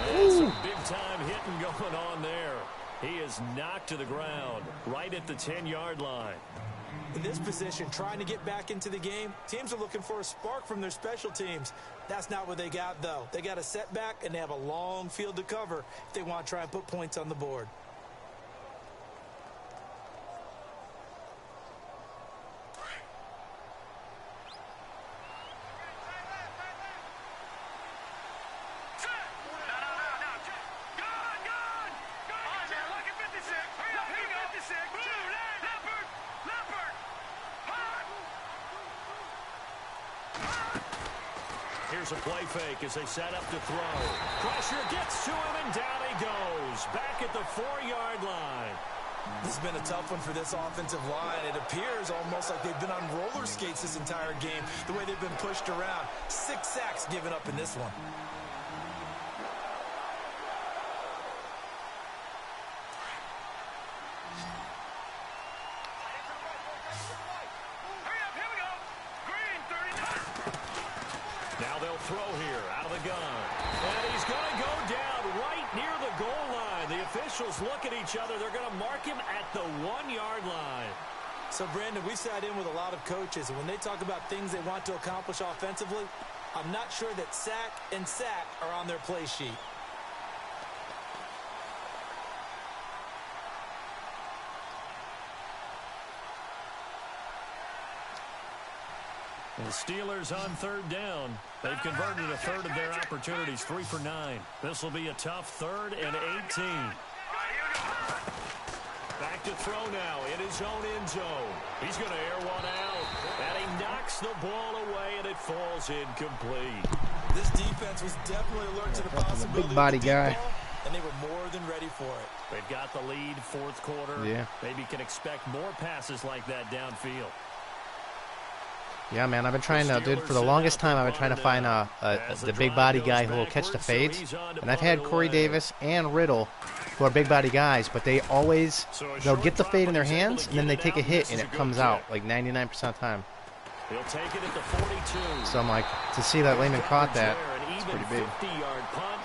And some big-time hitting going on there. He is knocked to the ground right at the 10-yard line. In this position, trying to get back into the game, teams are looking for a spark from their special teams. That's not what they got, though. They got a setback, and they have a long field to cover if they want to try and put points on the board. Here's a play fake as they set up to throw. Pressure gets to him, and down he goes. Back at the 4-yard line. This has been a tough one for this offensive line. It appears almost like they've been on roller skates this entire game, the way they've been pushed around. 6 sacks given up in this one. Now they'll throw here out of the gun. And he's going to go down right near the goal line. The officials look at each other. They're going to mark him at the 1-yard line. So, Brandon, we sat in with a lot of coaches, and when they talk about things they want to accomplish offensively, I'm not sure that sack and sack are on their play sheet. The Steelers on 3rd down. They've converted a third of their opportunities, 3 for 9. This will be a tough 3rd and 18. Back to throw now in his own end zone. He's going to air one out. And he knocks the ball away, and it falls incomplete. This defense was definitely alert to the possibility big body of the deep guy. ball, and they were more than ready for it. They've got the lead, 4th quarter. Yeah. Maybe can expect more passes like that downfield. Yeah, man, I've been trying to, dude, for the longest time, I've been trying to find the big body guy who will catch the fades. And I've had Corey Davis and Riddle, who are big body guys, but they always, they'll get the fade in their hands, and then they take a hit, and it comes out, like 99% of the time. He'll take it at the 42. So I'm like, to see that Lehman caught that, it's pretty big.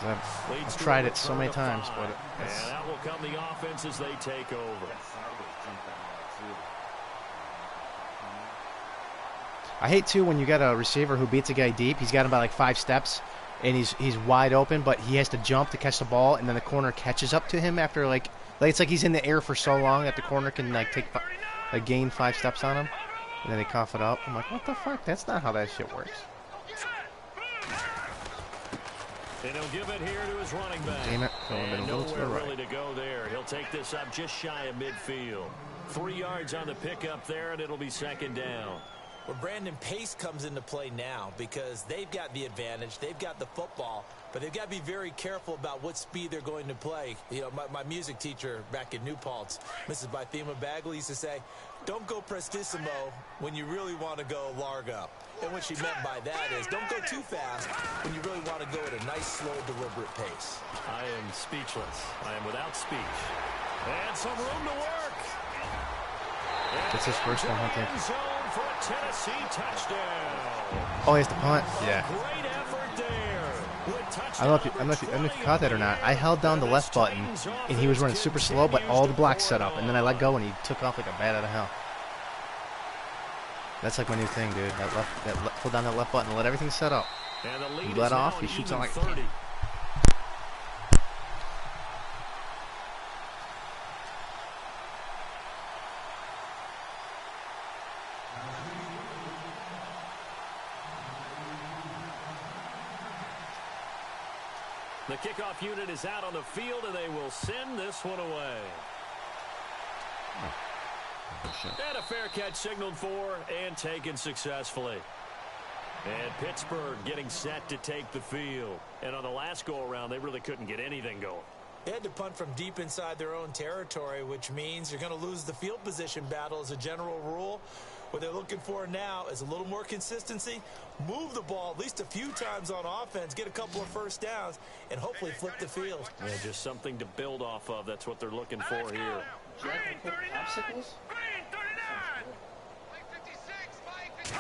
I've tried it so many times, but and that will come the offense as they take over. I hate, too, when you got a receiver who beats a guy deep. He's got him by like 5 steps, and he's wide open, but he has to jump to catch the ball, and then the corner catches up to him after, like it's like he's in the air for so long that the corner can, like, gain 5 steps on him, and then they cough it up. I'm like, what the fuck? That's not how that shit works. And he'll give it here to his running back. Damn it. And nowhere really to go there. He'll take this up just shy of midfield. 3 yards on the pickup there, and it'll be 2nd down. Well, Brandon, pace comes into play now because they've got the advantage. They've got the football, but they've got to be very careful about what speed they're going to play. You know, my music teacher back in New Paltz, Mrs. Bythema Bagley, used to say, don't go prestissimo when you really want to go largo. And what she meant by that is don't go too fast when you really want to go at a nice, slow, deliberate pace. I am speechless. I am without speech. And some room to work. It's his first one, I think. For a Tennessee touchdown. Oh, he has to punt. Yeah. Great effort there. I don't know if you caught that or not. I held down the left button, and he was running super slow, but all the blocks set up, and then I let go, and he took off like a bat out of hell. That's like my new thing, dude. Hold down that left button and let everything set up. He let off, he shoots out like 30. The kickoff unit is out on the field, and they will send this one away. And a fair catch signaled for and taken successfully. And Pittsburgh getting set to take the field. And on the last go-around, they really couldn't get anything going. They had to punt from deep inside their own territory, which means you're going to lose the field position battle as a general rule. What they're looking for now is a little more consistency, move the ball at least a few times on offense, get a couple of first downs, and hopefully flip the field. Yeah, just something to build off of. That's what they're looking for here. Green 39. Green 39. 56.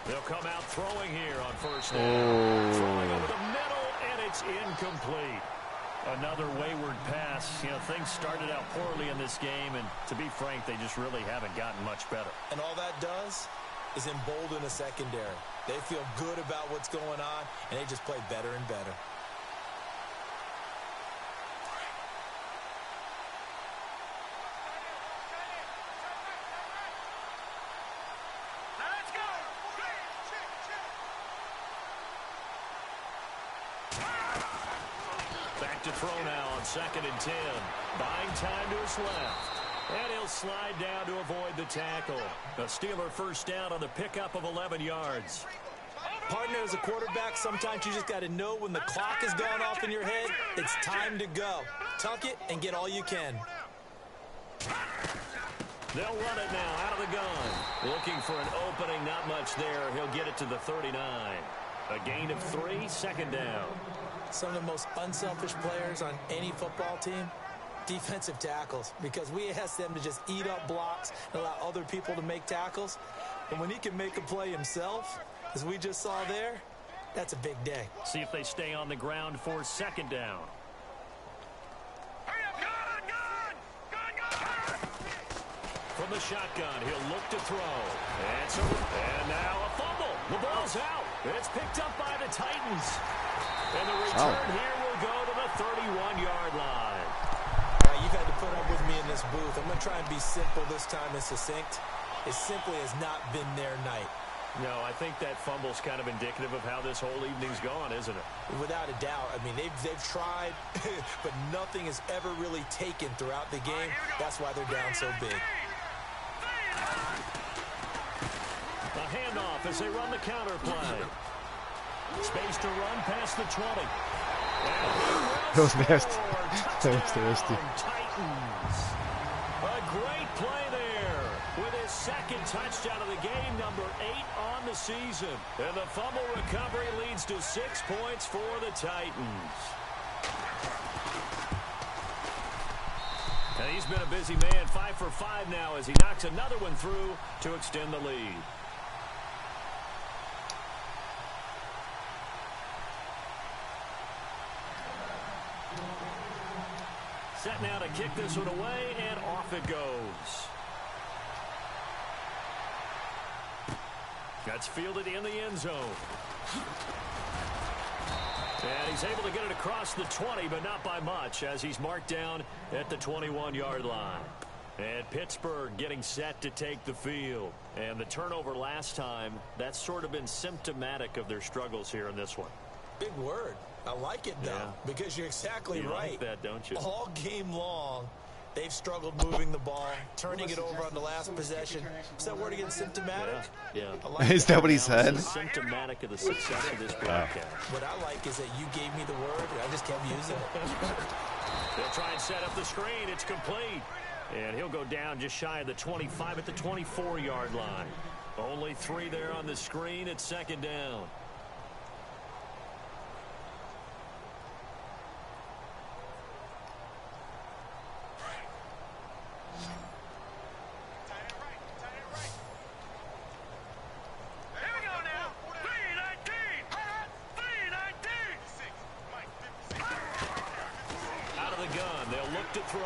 They'll come out throwing here on first down. Throwing over the middle, and it's incomplete. Another wayward pass. You know, things started out poorly in this game, and to be frank, they just really haven't gotten much better. And all that does is embolden a secondary. They feel good about what's going on, and they just play better and better. Let's go. Back to throw now on 2nd and 10. Buying time to his left. And he'll slide down to avoid the tackle. A Steeler first down on the pickup of 11 yards. Partner, as a quarterback, sometimes you just got to know when the clock has gone off in your head, it's time to go. Tuck it and get all you can. They'll run it now out of the gun. Looking for an opening, not much there. He'll get it to the 39. A gain of 3, 2nd down. Some of the most unselfish players on any football team, defensive tackles, because we ask them to just eat up blocks and allow other people to make tackles. And when he can make a play himself, as we just saw there, that's a big day. See if they stay on the ground for 2nd down. From the shotgun, he'll look to throw. And now a fumble. The ball's out. It's picked up by the Titans. And the return here will go to the 31-yard line. You've had to put up with me in this booth. I'm going to try and be simple this time and succinct. It simply has not been their night. No, I think that fumble's kind of indicative of how this whole evening's gone, isn't it? Without a doubt. I mean, they've tried, but nothing has ever really taken throughout the game. That's why they're down so big. A handoff as they run the counter play. Space to run past the 20. That was nasty. That was nasty. Titans. A great play there with his 2nd touchdown of the game, number 8 on the season. And the fumble recovery leads to 6 points for the Titans. And he's been a busy man, 5 for 5 now as he knocks another one through to extend the lead. Set now to kick this one away, and off it goes. That's fielded in the end zone. And he's able to get it across the 20, but not by much, as he's marked down at the 21-yard line. And Pittsburgh getting set to take the field. And the turnover last time, that's sort of been symptomatic of their struggles here in this one. Big word. I like it, though, because you're exactly right. You like that, don't you? All game long, They've struggled moving the ball, turning it over on the last possession. Is that word again, symptomatic? Yeah. Is that what he said? Symptomatic of the success of this broadcast. What I like is that you gave me the word, and I just kept using it. They'll try and set up the screen. It's complete. And he'll go down just shy of the 25 at the 24-yard line. Only 3 there on the screen. It's second down. Out of the gun. They'll look to throw.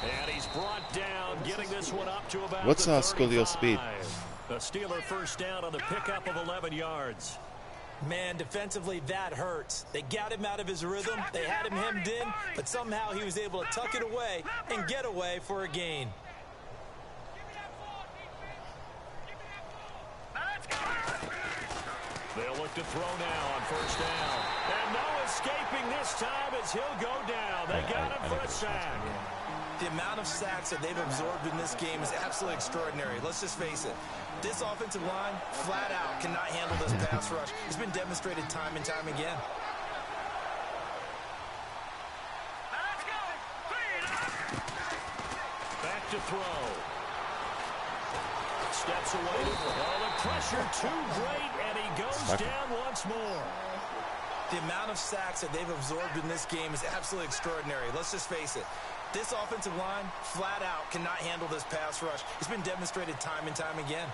And he's brought down, getting this one up to about What's the Scoville's speed? A Steeler first down on the pickup of 11 yards. Man, defensively, that hurts. They got him out of his rhythm. They had him hemmed in, but somehow he was able to tuck it away and get away for a gain. They'll look to throw now on first down. And no escaping this time as he'll go down. They got him for a sack. The amount of sacks that they've absorbed in this game is absolutely extraordinary. Let's just face it. This offensive line, flat out, cannot handle this pass rush. It's been demonstrated time and time again. Back to throw. Steps away. Oh, the pressure too great, and he goes down once more. The amount of sacks that they've absorbed in this game is absolutely extraordinary. Let's just face it. This offensive line, flat out, cannot handle this pass rush. It's been demonstrated time and time again.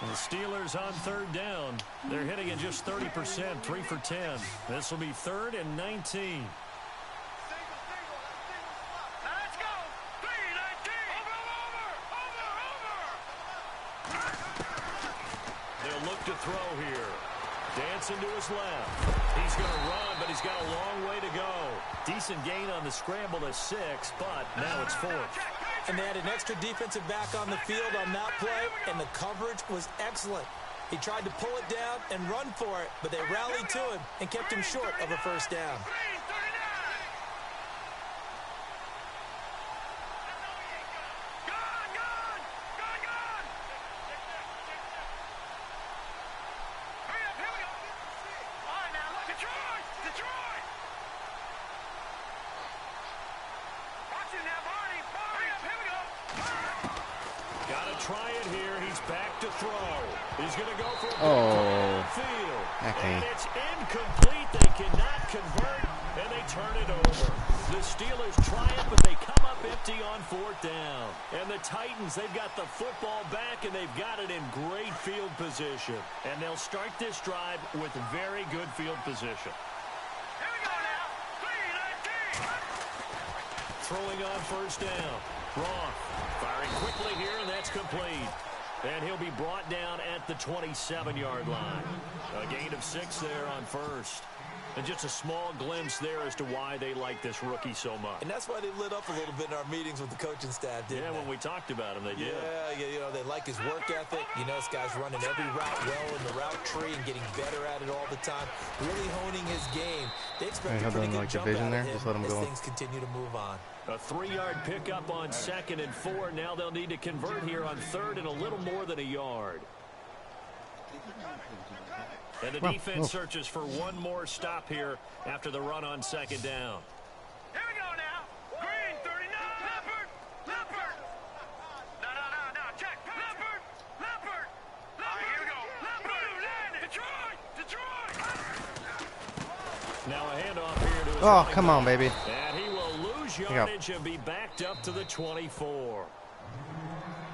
The Steelers on third down. They're hitting at just 30%, 3 for 10. This will be 3rd and 19. Look to throw here. Dancing to his left. He's going to run, but he's got a long way to go. Decent gain on the scramble to 6, but now it's 4th. And they had an extra defensive back on the field on that play, and the coverage was excellent. He tried to pull it down and run for it, but they rallied to him and kept him short of a first down. Try it here. He's back to throw. He's going to go for a field. And it's incomplete. They cannot convert, and they turn it over. The Steelers triumph, but they come up empty on 4th down. And the Titans, they've got the football back, and they've got it in great field position. And they'll start this drive with very good field position. Here we go now. 3-19. Throwing on first down. Roth firing quickly here, and that's complete. And he'll be brought down at the 27-yard line. A gain of 6 there on first. And just a small glimpse there as to why they like this rookie so much. And that's why they lit up a little bit in our meetings with the coaching staff, didn't they? Yeah, when we talked about him, they did. Yeah, you know, they like his work ethic. You know, this guy's running every route well in the route tree and getting better at it all the time. Really honing his game. They expect a pretty good jump out of him Just let him as go. things continue to move on. A 3-yard pickup on 2nd and 4. Now they'll need to convert here on 3rd and a little more than a yard. And the defense searches for one more stop here after the run on 2nd down. Here we go now. Green, 39. Leopard. No. Check. Leopard. All right, here we go. Leopard. Detroit. Now a handoff here to his Oh, come on, baby. And he will lose yardage and be backed up to the 24.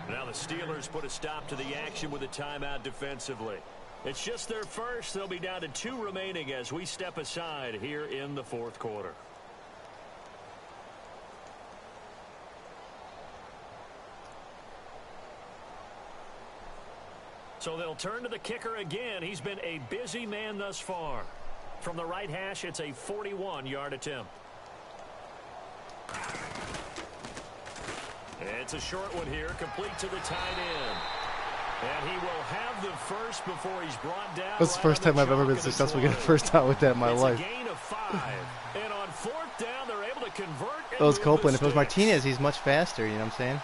Now the Steelers put a stop to the action with a timeout defensively. It's just their first. They'll be down to 2 remaining as we step aside here in the 4th quarter. So they'll turn to the kicker again. He's been a busy man thus far. From the right hash, it's a 41-yard attempt. It's a short one here, complete to the tight end. And he will have the first before he's brought down. That's the first time I've ever been successful getting a first down with that in my life. It's a gain of 5. And on 4th down, they're able to convert. It was Copeland. If it was Martinez, he's much faster. You know what I'm saying?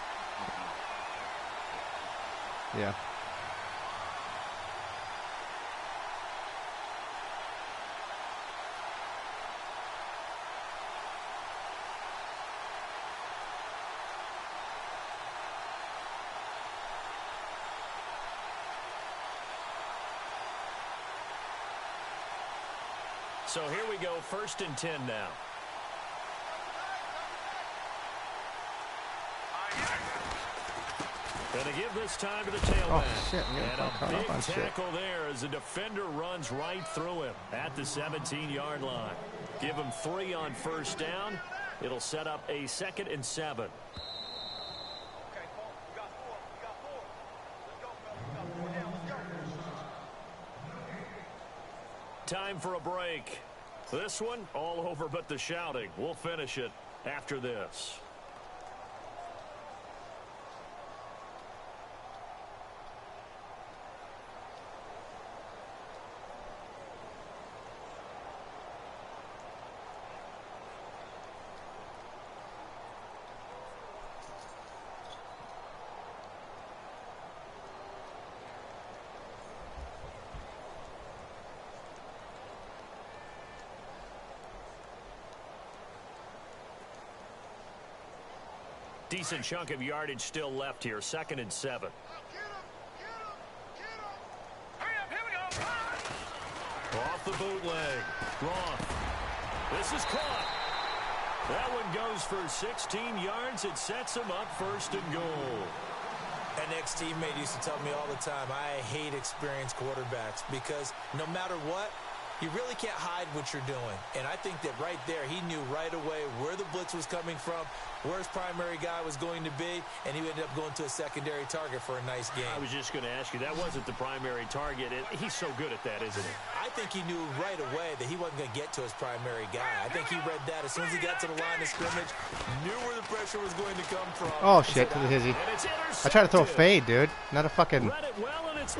Yeah. So here we go, 1st and 10 now. Going to give this time to the tailback. Oh, shit. And a big tackle there as the defender runs right through him at the 17-yard line. Give him 3 on 1st down. It'll set up a 2nd and 7. Time for a break. This one, all over but the shouting. We'll finish it after this. Decent chunk of yardage still left here. 2nd and 7. Off the bootleg. Roth. This is caught. That one goes for 16 yards. It sets him up 1st and goal. An ex-teammate used to tell me all the time, I hate experienced quarterbacks because no matter what, you really can't hide what you're doing. And I think that right there, he knew right away where the blitz was coming from, where his primary guy was going to be, and he ended up going to a secondary target for a nice game. I was just going to ask you, that wasn't the primary target. He's so good at that, isn't he? I think he knew right away that he wasn't going to get to his primary guy. I think he read that as soon as he got to the line of scrimmage, knew where the pressure was going to come from. Oh, shit, to the hizzy. I tried to throw a fade, dude. Not a fucking... Read it well, and it's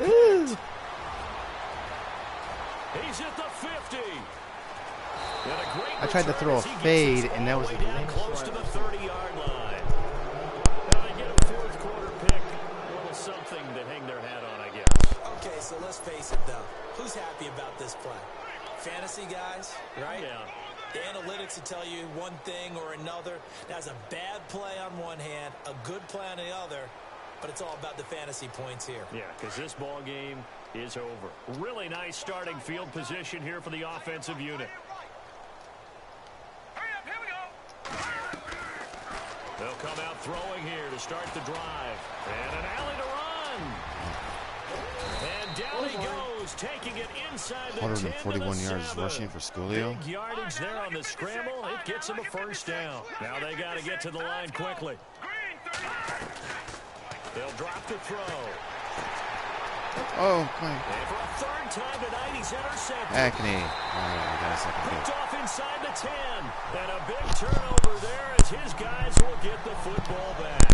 He's at the 50. I tried to throw a fade, and that was the down close to the 30-yard line. Now they get a 4th quarter pick. A little something to hang their hat on, I guess. Okay, so let's face it, though. Who's happy about this play? Fantasy guys, right? Yeah. The analytics will tell you one thing or another. That's a bad play on one hand, a good play on the other, but it's all about the fantasy points here. Yeah, because this ball game is over. Really nice starting field position here for the offensive unit. Here we go. They'll come out throwing here to start the drive. And an alley to run. And down he goes, taking it inside the 141 yards rushing for Scolio. Big yardage there on the scramble. It gets him a 1st down. Now they got to get to the line quickly. They'll drop the throw. Oh, come on. And for a 3rd time tonight, he's intercepted. Acne. All right, we got a 2nd Picked pick. off inside the 10. And a big turnover there as his guys will get the football back.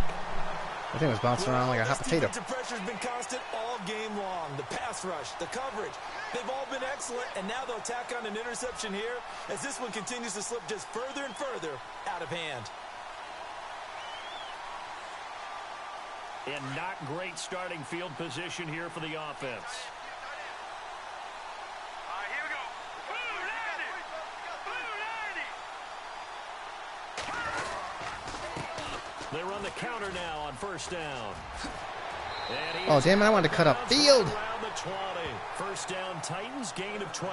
I think it was bouncing around like a hot potato. The pressure's been constant all game long. The pass rush, the coverage, they've all been excellent, and now they'll tack on an interception here as this one continues to slip just further and further out of hand. And not great starting field position here for the offense. Here we go. Blue 90. They run the counter now on 1st down. Oh, damn it, I wanted to cut up field. Around the 20. 1st down, Titans, gain of 12.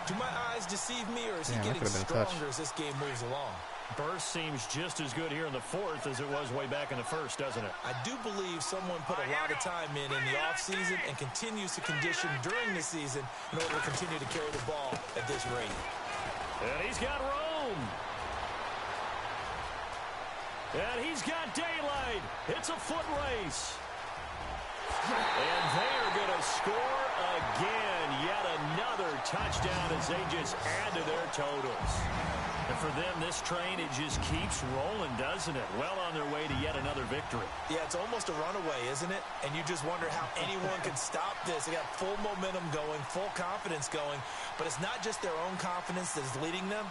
Do my eyes deceive me, or is he Damn, that getting could have been a touch. stronger as this game moves along? Burst seems just as good here in the 4th as it was way back in the 1st, doesn't it? I do believe someone put a lot of time in the offseason and continues to condition during the season in order to continue to carry the ball at this rate. And he's got room. And he's got daylight. It's a foot race. And they are going to score again. Yet another touchdown as they just add to their totals. And for them, this train, it just keeps rolling, doesn't it? Well on their way to yet another victory. Yeah, it's almost a runaway, isn't it? And you just wonder how anyone can stop this. They got full momentum going, full confidence going. But it's not just their own confidence that's leading them.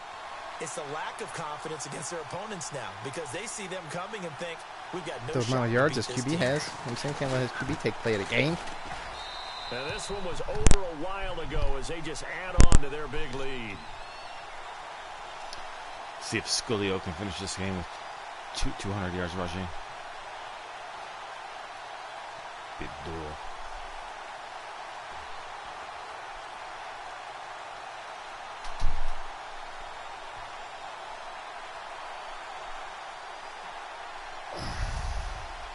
It's the lack of confidence against their opponents now, because they see them coming and think, we've got no the amount of yards this QB team. has. I'm saying, can't let his QB take play of the game. And this one was over a while ago as they just add on to their big lead. See if Sculio can finish this game with 200 yards rushing. Big door.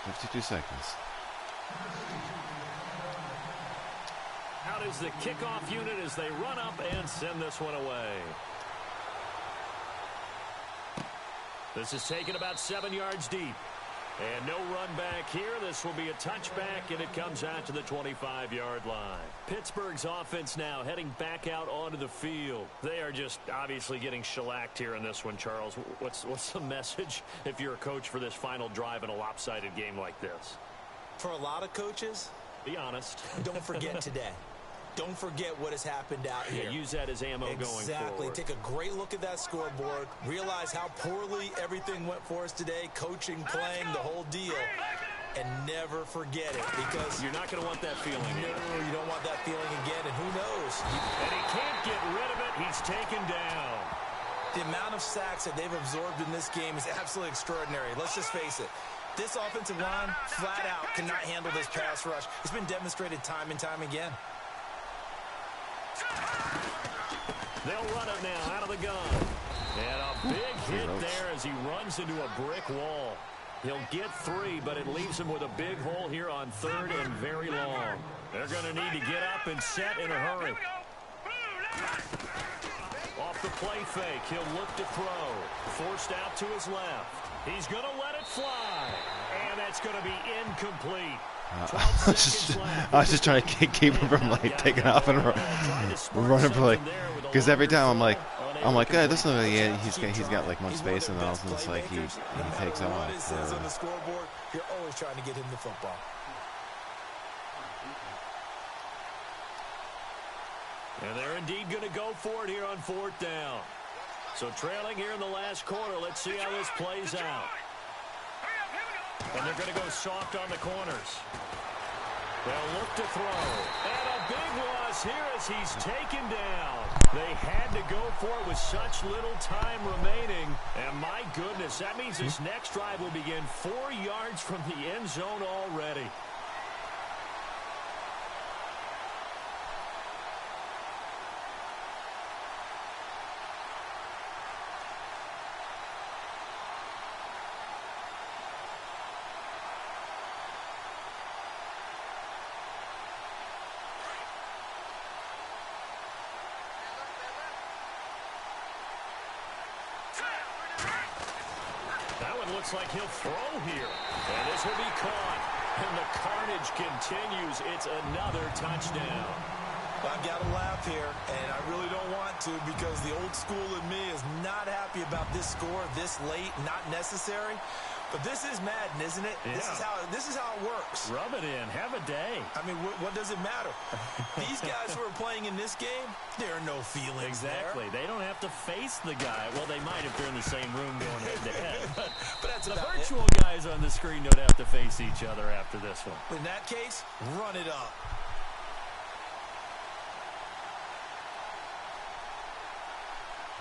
$52 seconds. Out is the kickoff unit as they run up and send this one away. This is taken about 7 yards deep. And no run back here. This will be a touchback, and it comes out to the 25-yard line. Pittsburgh's offense now heading back out onto the field. They are just obviously getting shellacked here in this one, Charles. What's the message if you're a coach for this final drive in a lopsided game like this? For a lot of coaches, be honest. Don't forget today. Don't forget what has happened out here. Yeah, use that as ammo going forward. Exactly. Take a great look at that scoreboard. Realize how poorly everything went for us today. Coaching, playing, the whole deal. And never forget it, because you're not going to want that feeling. No, you don't want that feeling again. And who knows? And he can't get rid of it. He's taken down. The amount of sacks that they've absorbed in this game is absolutely extraordinary. Let's just face it. This offensive line, flat out, cannot handle this pass rush. It's been demonstrated time and time again. They'll run it now out of the gun. And a big hit there as he runs into a brick wall. He'll get 3, but it leaves him with a big hole here on 3rd and very long. They're going to need to get up and set in a hurry. Off the play fake, he'll look to throw. Forced out to his left. He's going to let it fly. And that's going to be incomplete. I was just trying to keep him from taking off and running play, because every time I'm like, hey, this is he's got like much space, and then all of a sudden it's like he takes off. It says on the scoreboard, you're always trying to get him the football. And they're indeed going to go for it here on 4th down. So trailing here in the last quarter, let's see how this plays out. And they're going to go soft on the corners. They'll look to throw. And a big loss here as he's taken down. They had to go for it with such little time remaining. And my goodness, that means this next drive will begin 4 yards from the end zone already. Looks like he'll throw here. And this will be caught. And the carnage continues. It's another touchdown. I've got to laugh here, and I really don't want to, because the old school in me is not happy about this score this late, not necessary. But this is Madden, isn't it? Yeah. This is how it works. Rub it in. Have a day. I mean, what does it matter? These guys who are playing in this game, there are no feelings exactly. there. They don't have to face the guy. Well, they might if they're in the same room going head-to-head. But that's the about virtual guys on the screen don't have to face each other after this one. In that case, run it up.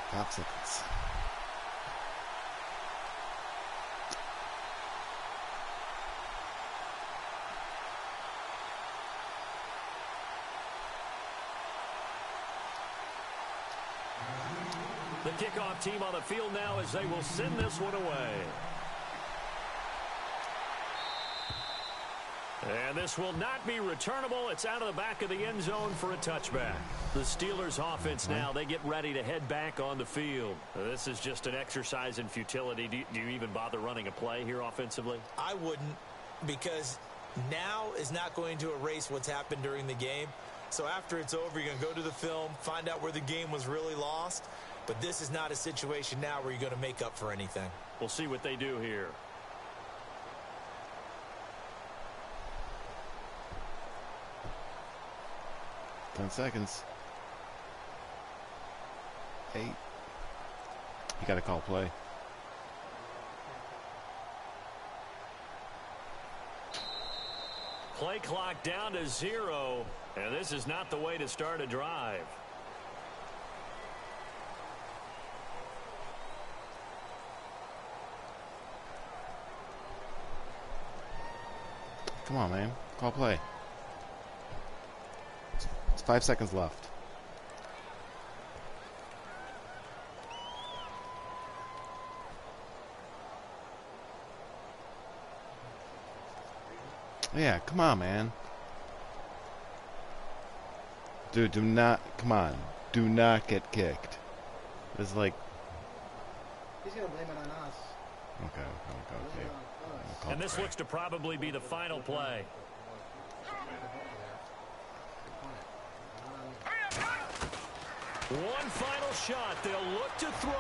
Popsicles. The kickoff team on the field now as they will send this one away. And this will not be returnable. It's out of the back of the end zone for a touchback. The Steelers offense now, they get ready to head back on the field. This is just an exercise in futility. Do you even bother running a play here offensively? I wouldn't, because now is not going to erase what's happened during the game. So after it's over, you're going to go to the film, find out where the game was really lost, But this is not a situation now where you're going to make up for anything. We'll see what they do here. Ten seconds. 8. You got to call play. Play clock down to 0, and this is not the way to start a drive. Come on, man. Call play. It's 5 seconds left. Yeah, come on, man. Dude, do not, come on. Do not get kicked. It's like... He's going to blame it on us. Okay. And this looks to probably be the final play. One final shot. They'll look to throw.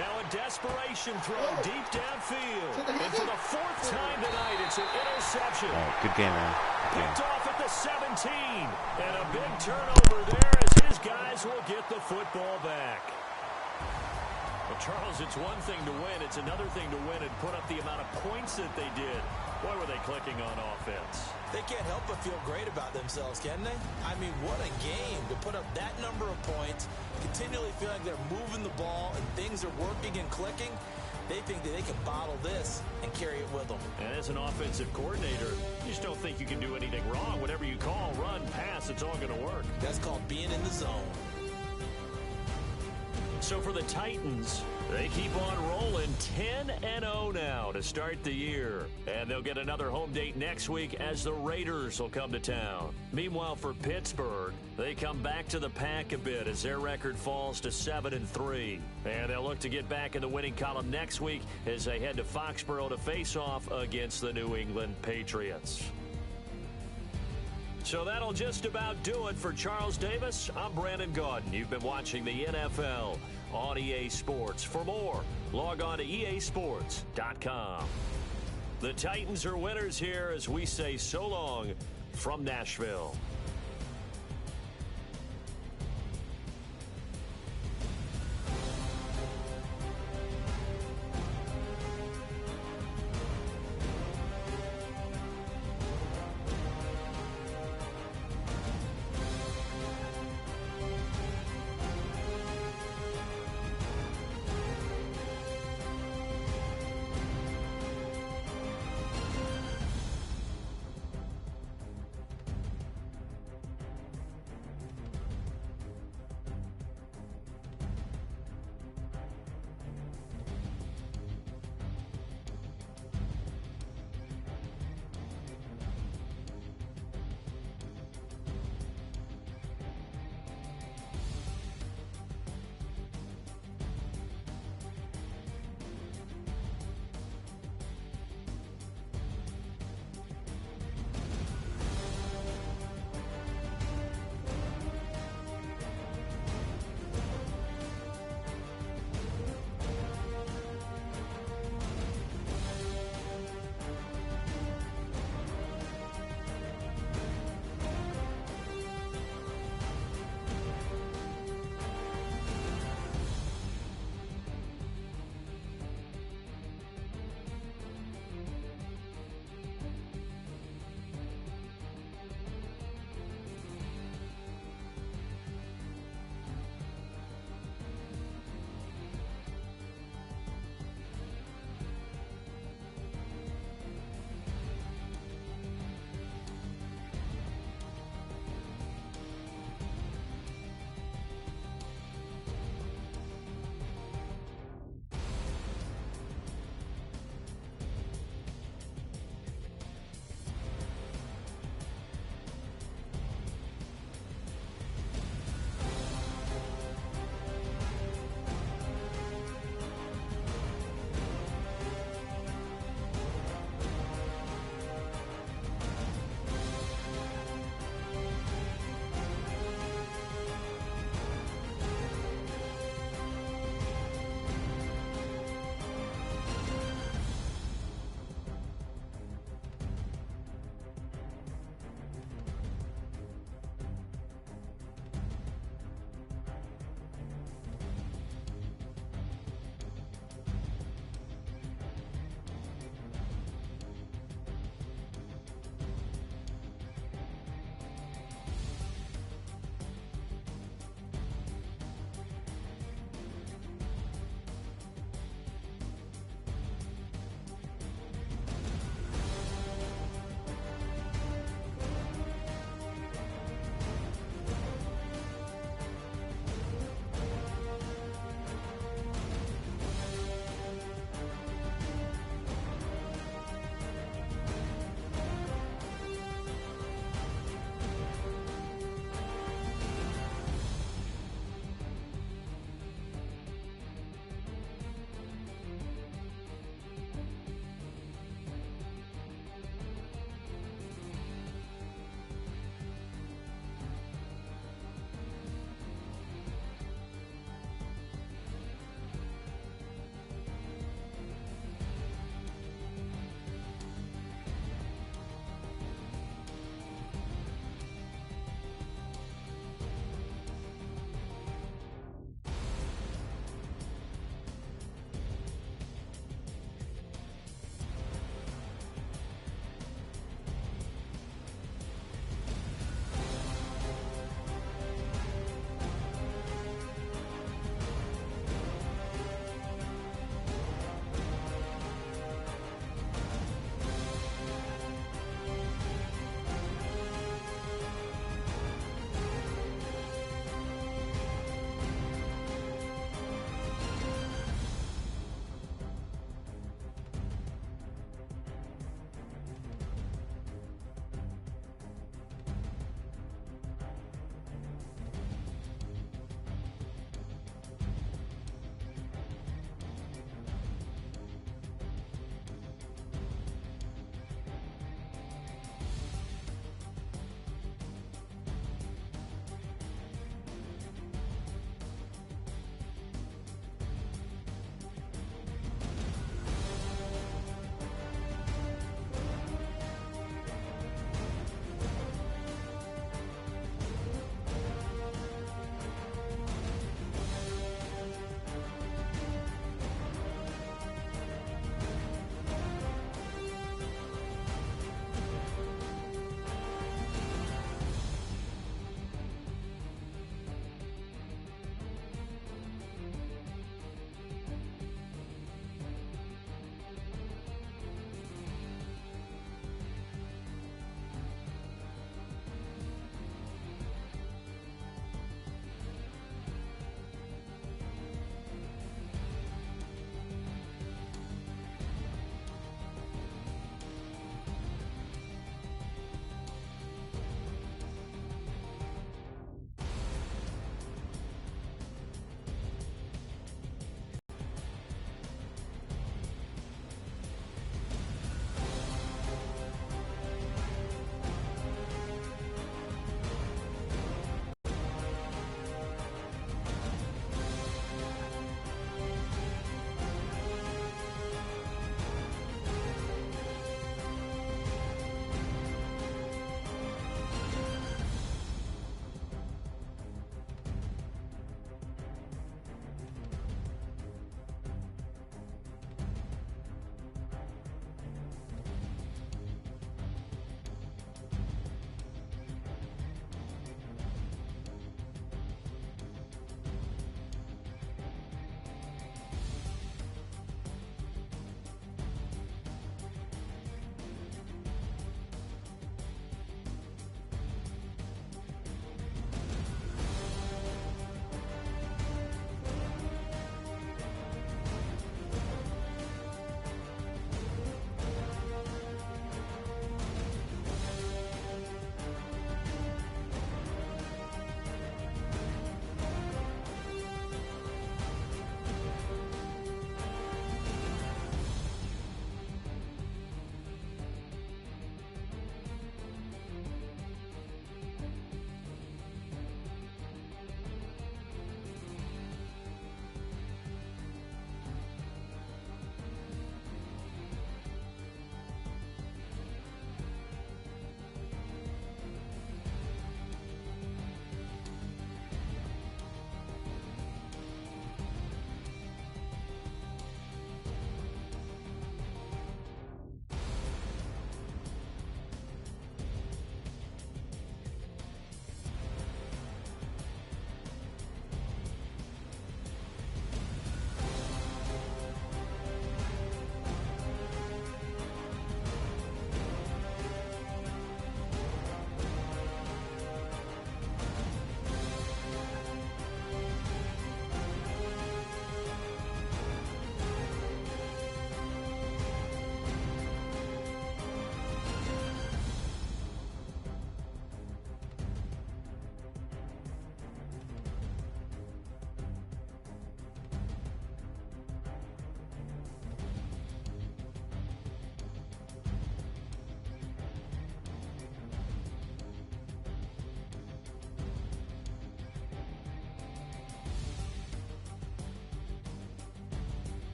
Now a desperation throw deep downfield. And for the 4th time tonight, it's an interception. Oh, good game, man. Picked off at the 17. And a big turnover there as his guys will get the football back. Well, Charles, it's one thing to win. It's another thing to win and put up the amount of points that they did. Boy, were they clicking on offense. They can't help but feel great about themselves, can they? I mean, what a game to put up that number of points, continually feel like they're moving the ball and things are working and clicking. They think that they can bottle this and carry it with them. And as an offensive coordinator, you just don't think you can do anything wrong. Whatever you call, run, pass, it's all going to work. That's called being in the zone. So for the Titans, they keep on rolling 10-0 now to start the year. And they'll get another home date next week as the Raiders will come to town. Meanwhile, for Pittsburgh, they come back to the pack a bit as their record falls to 7-3. And they'll look to get back in the winning column next week as they head to Foxborough to face off against the New England Patriots. So that'll just about do it for Charles Davis. I'm Brandon Gaudin. You've been watching the NFL on EA Sports. For more, log on to easports.com. The Titans are winners here as we say so long from Nashville.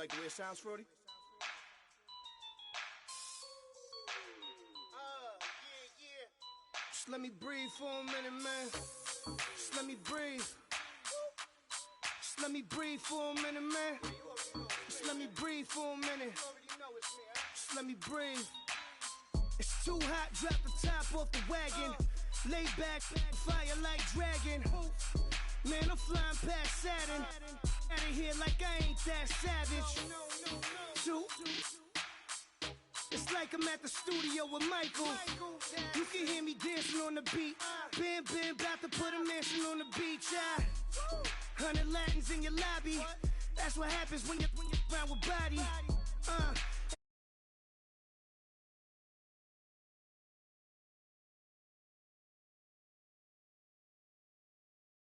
like the way it sounds, Frody? Just let me breathe for a minute, man. Just let me breathe. Just let me breathe for a minute, man. Just let me breathe for a minute. Just let me breathe. It's too hot, drop the top off the wagon. Lay back, fire like dragon. Man, I'm flying past Saturn. Out of here like I ain't that savage. It's like I'm at the studio with Michael. You can hear me dancing on the beat. Ben, about to put a mansion on the beach. 100 Latins in your lobby. That's what happens when you're around with body.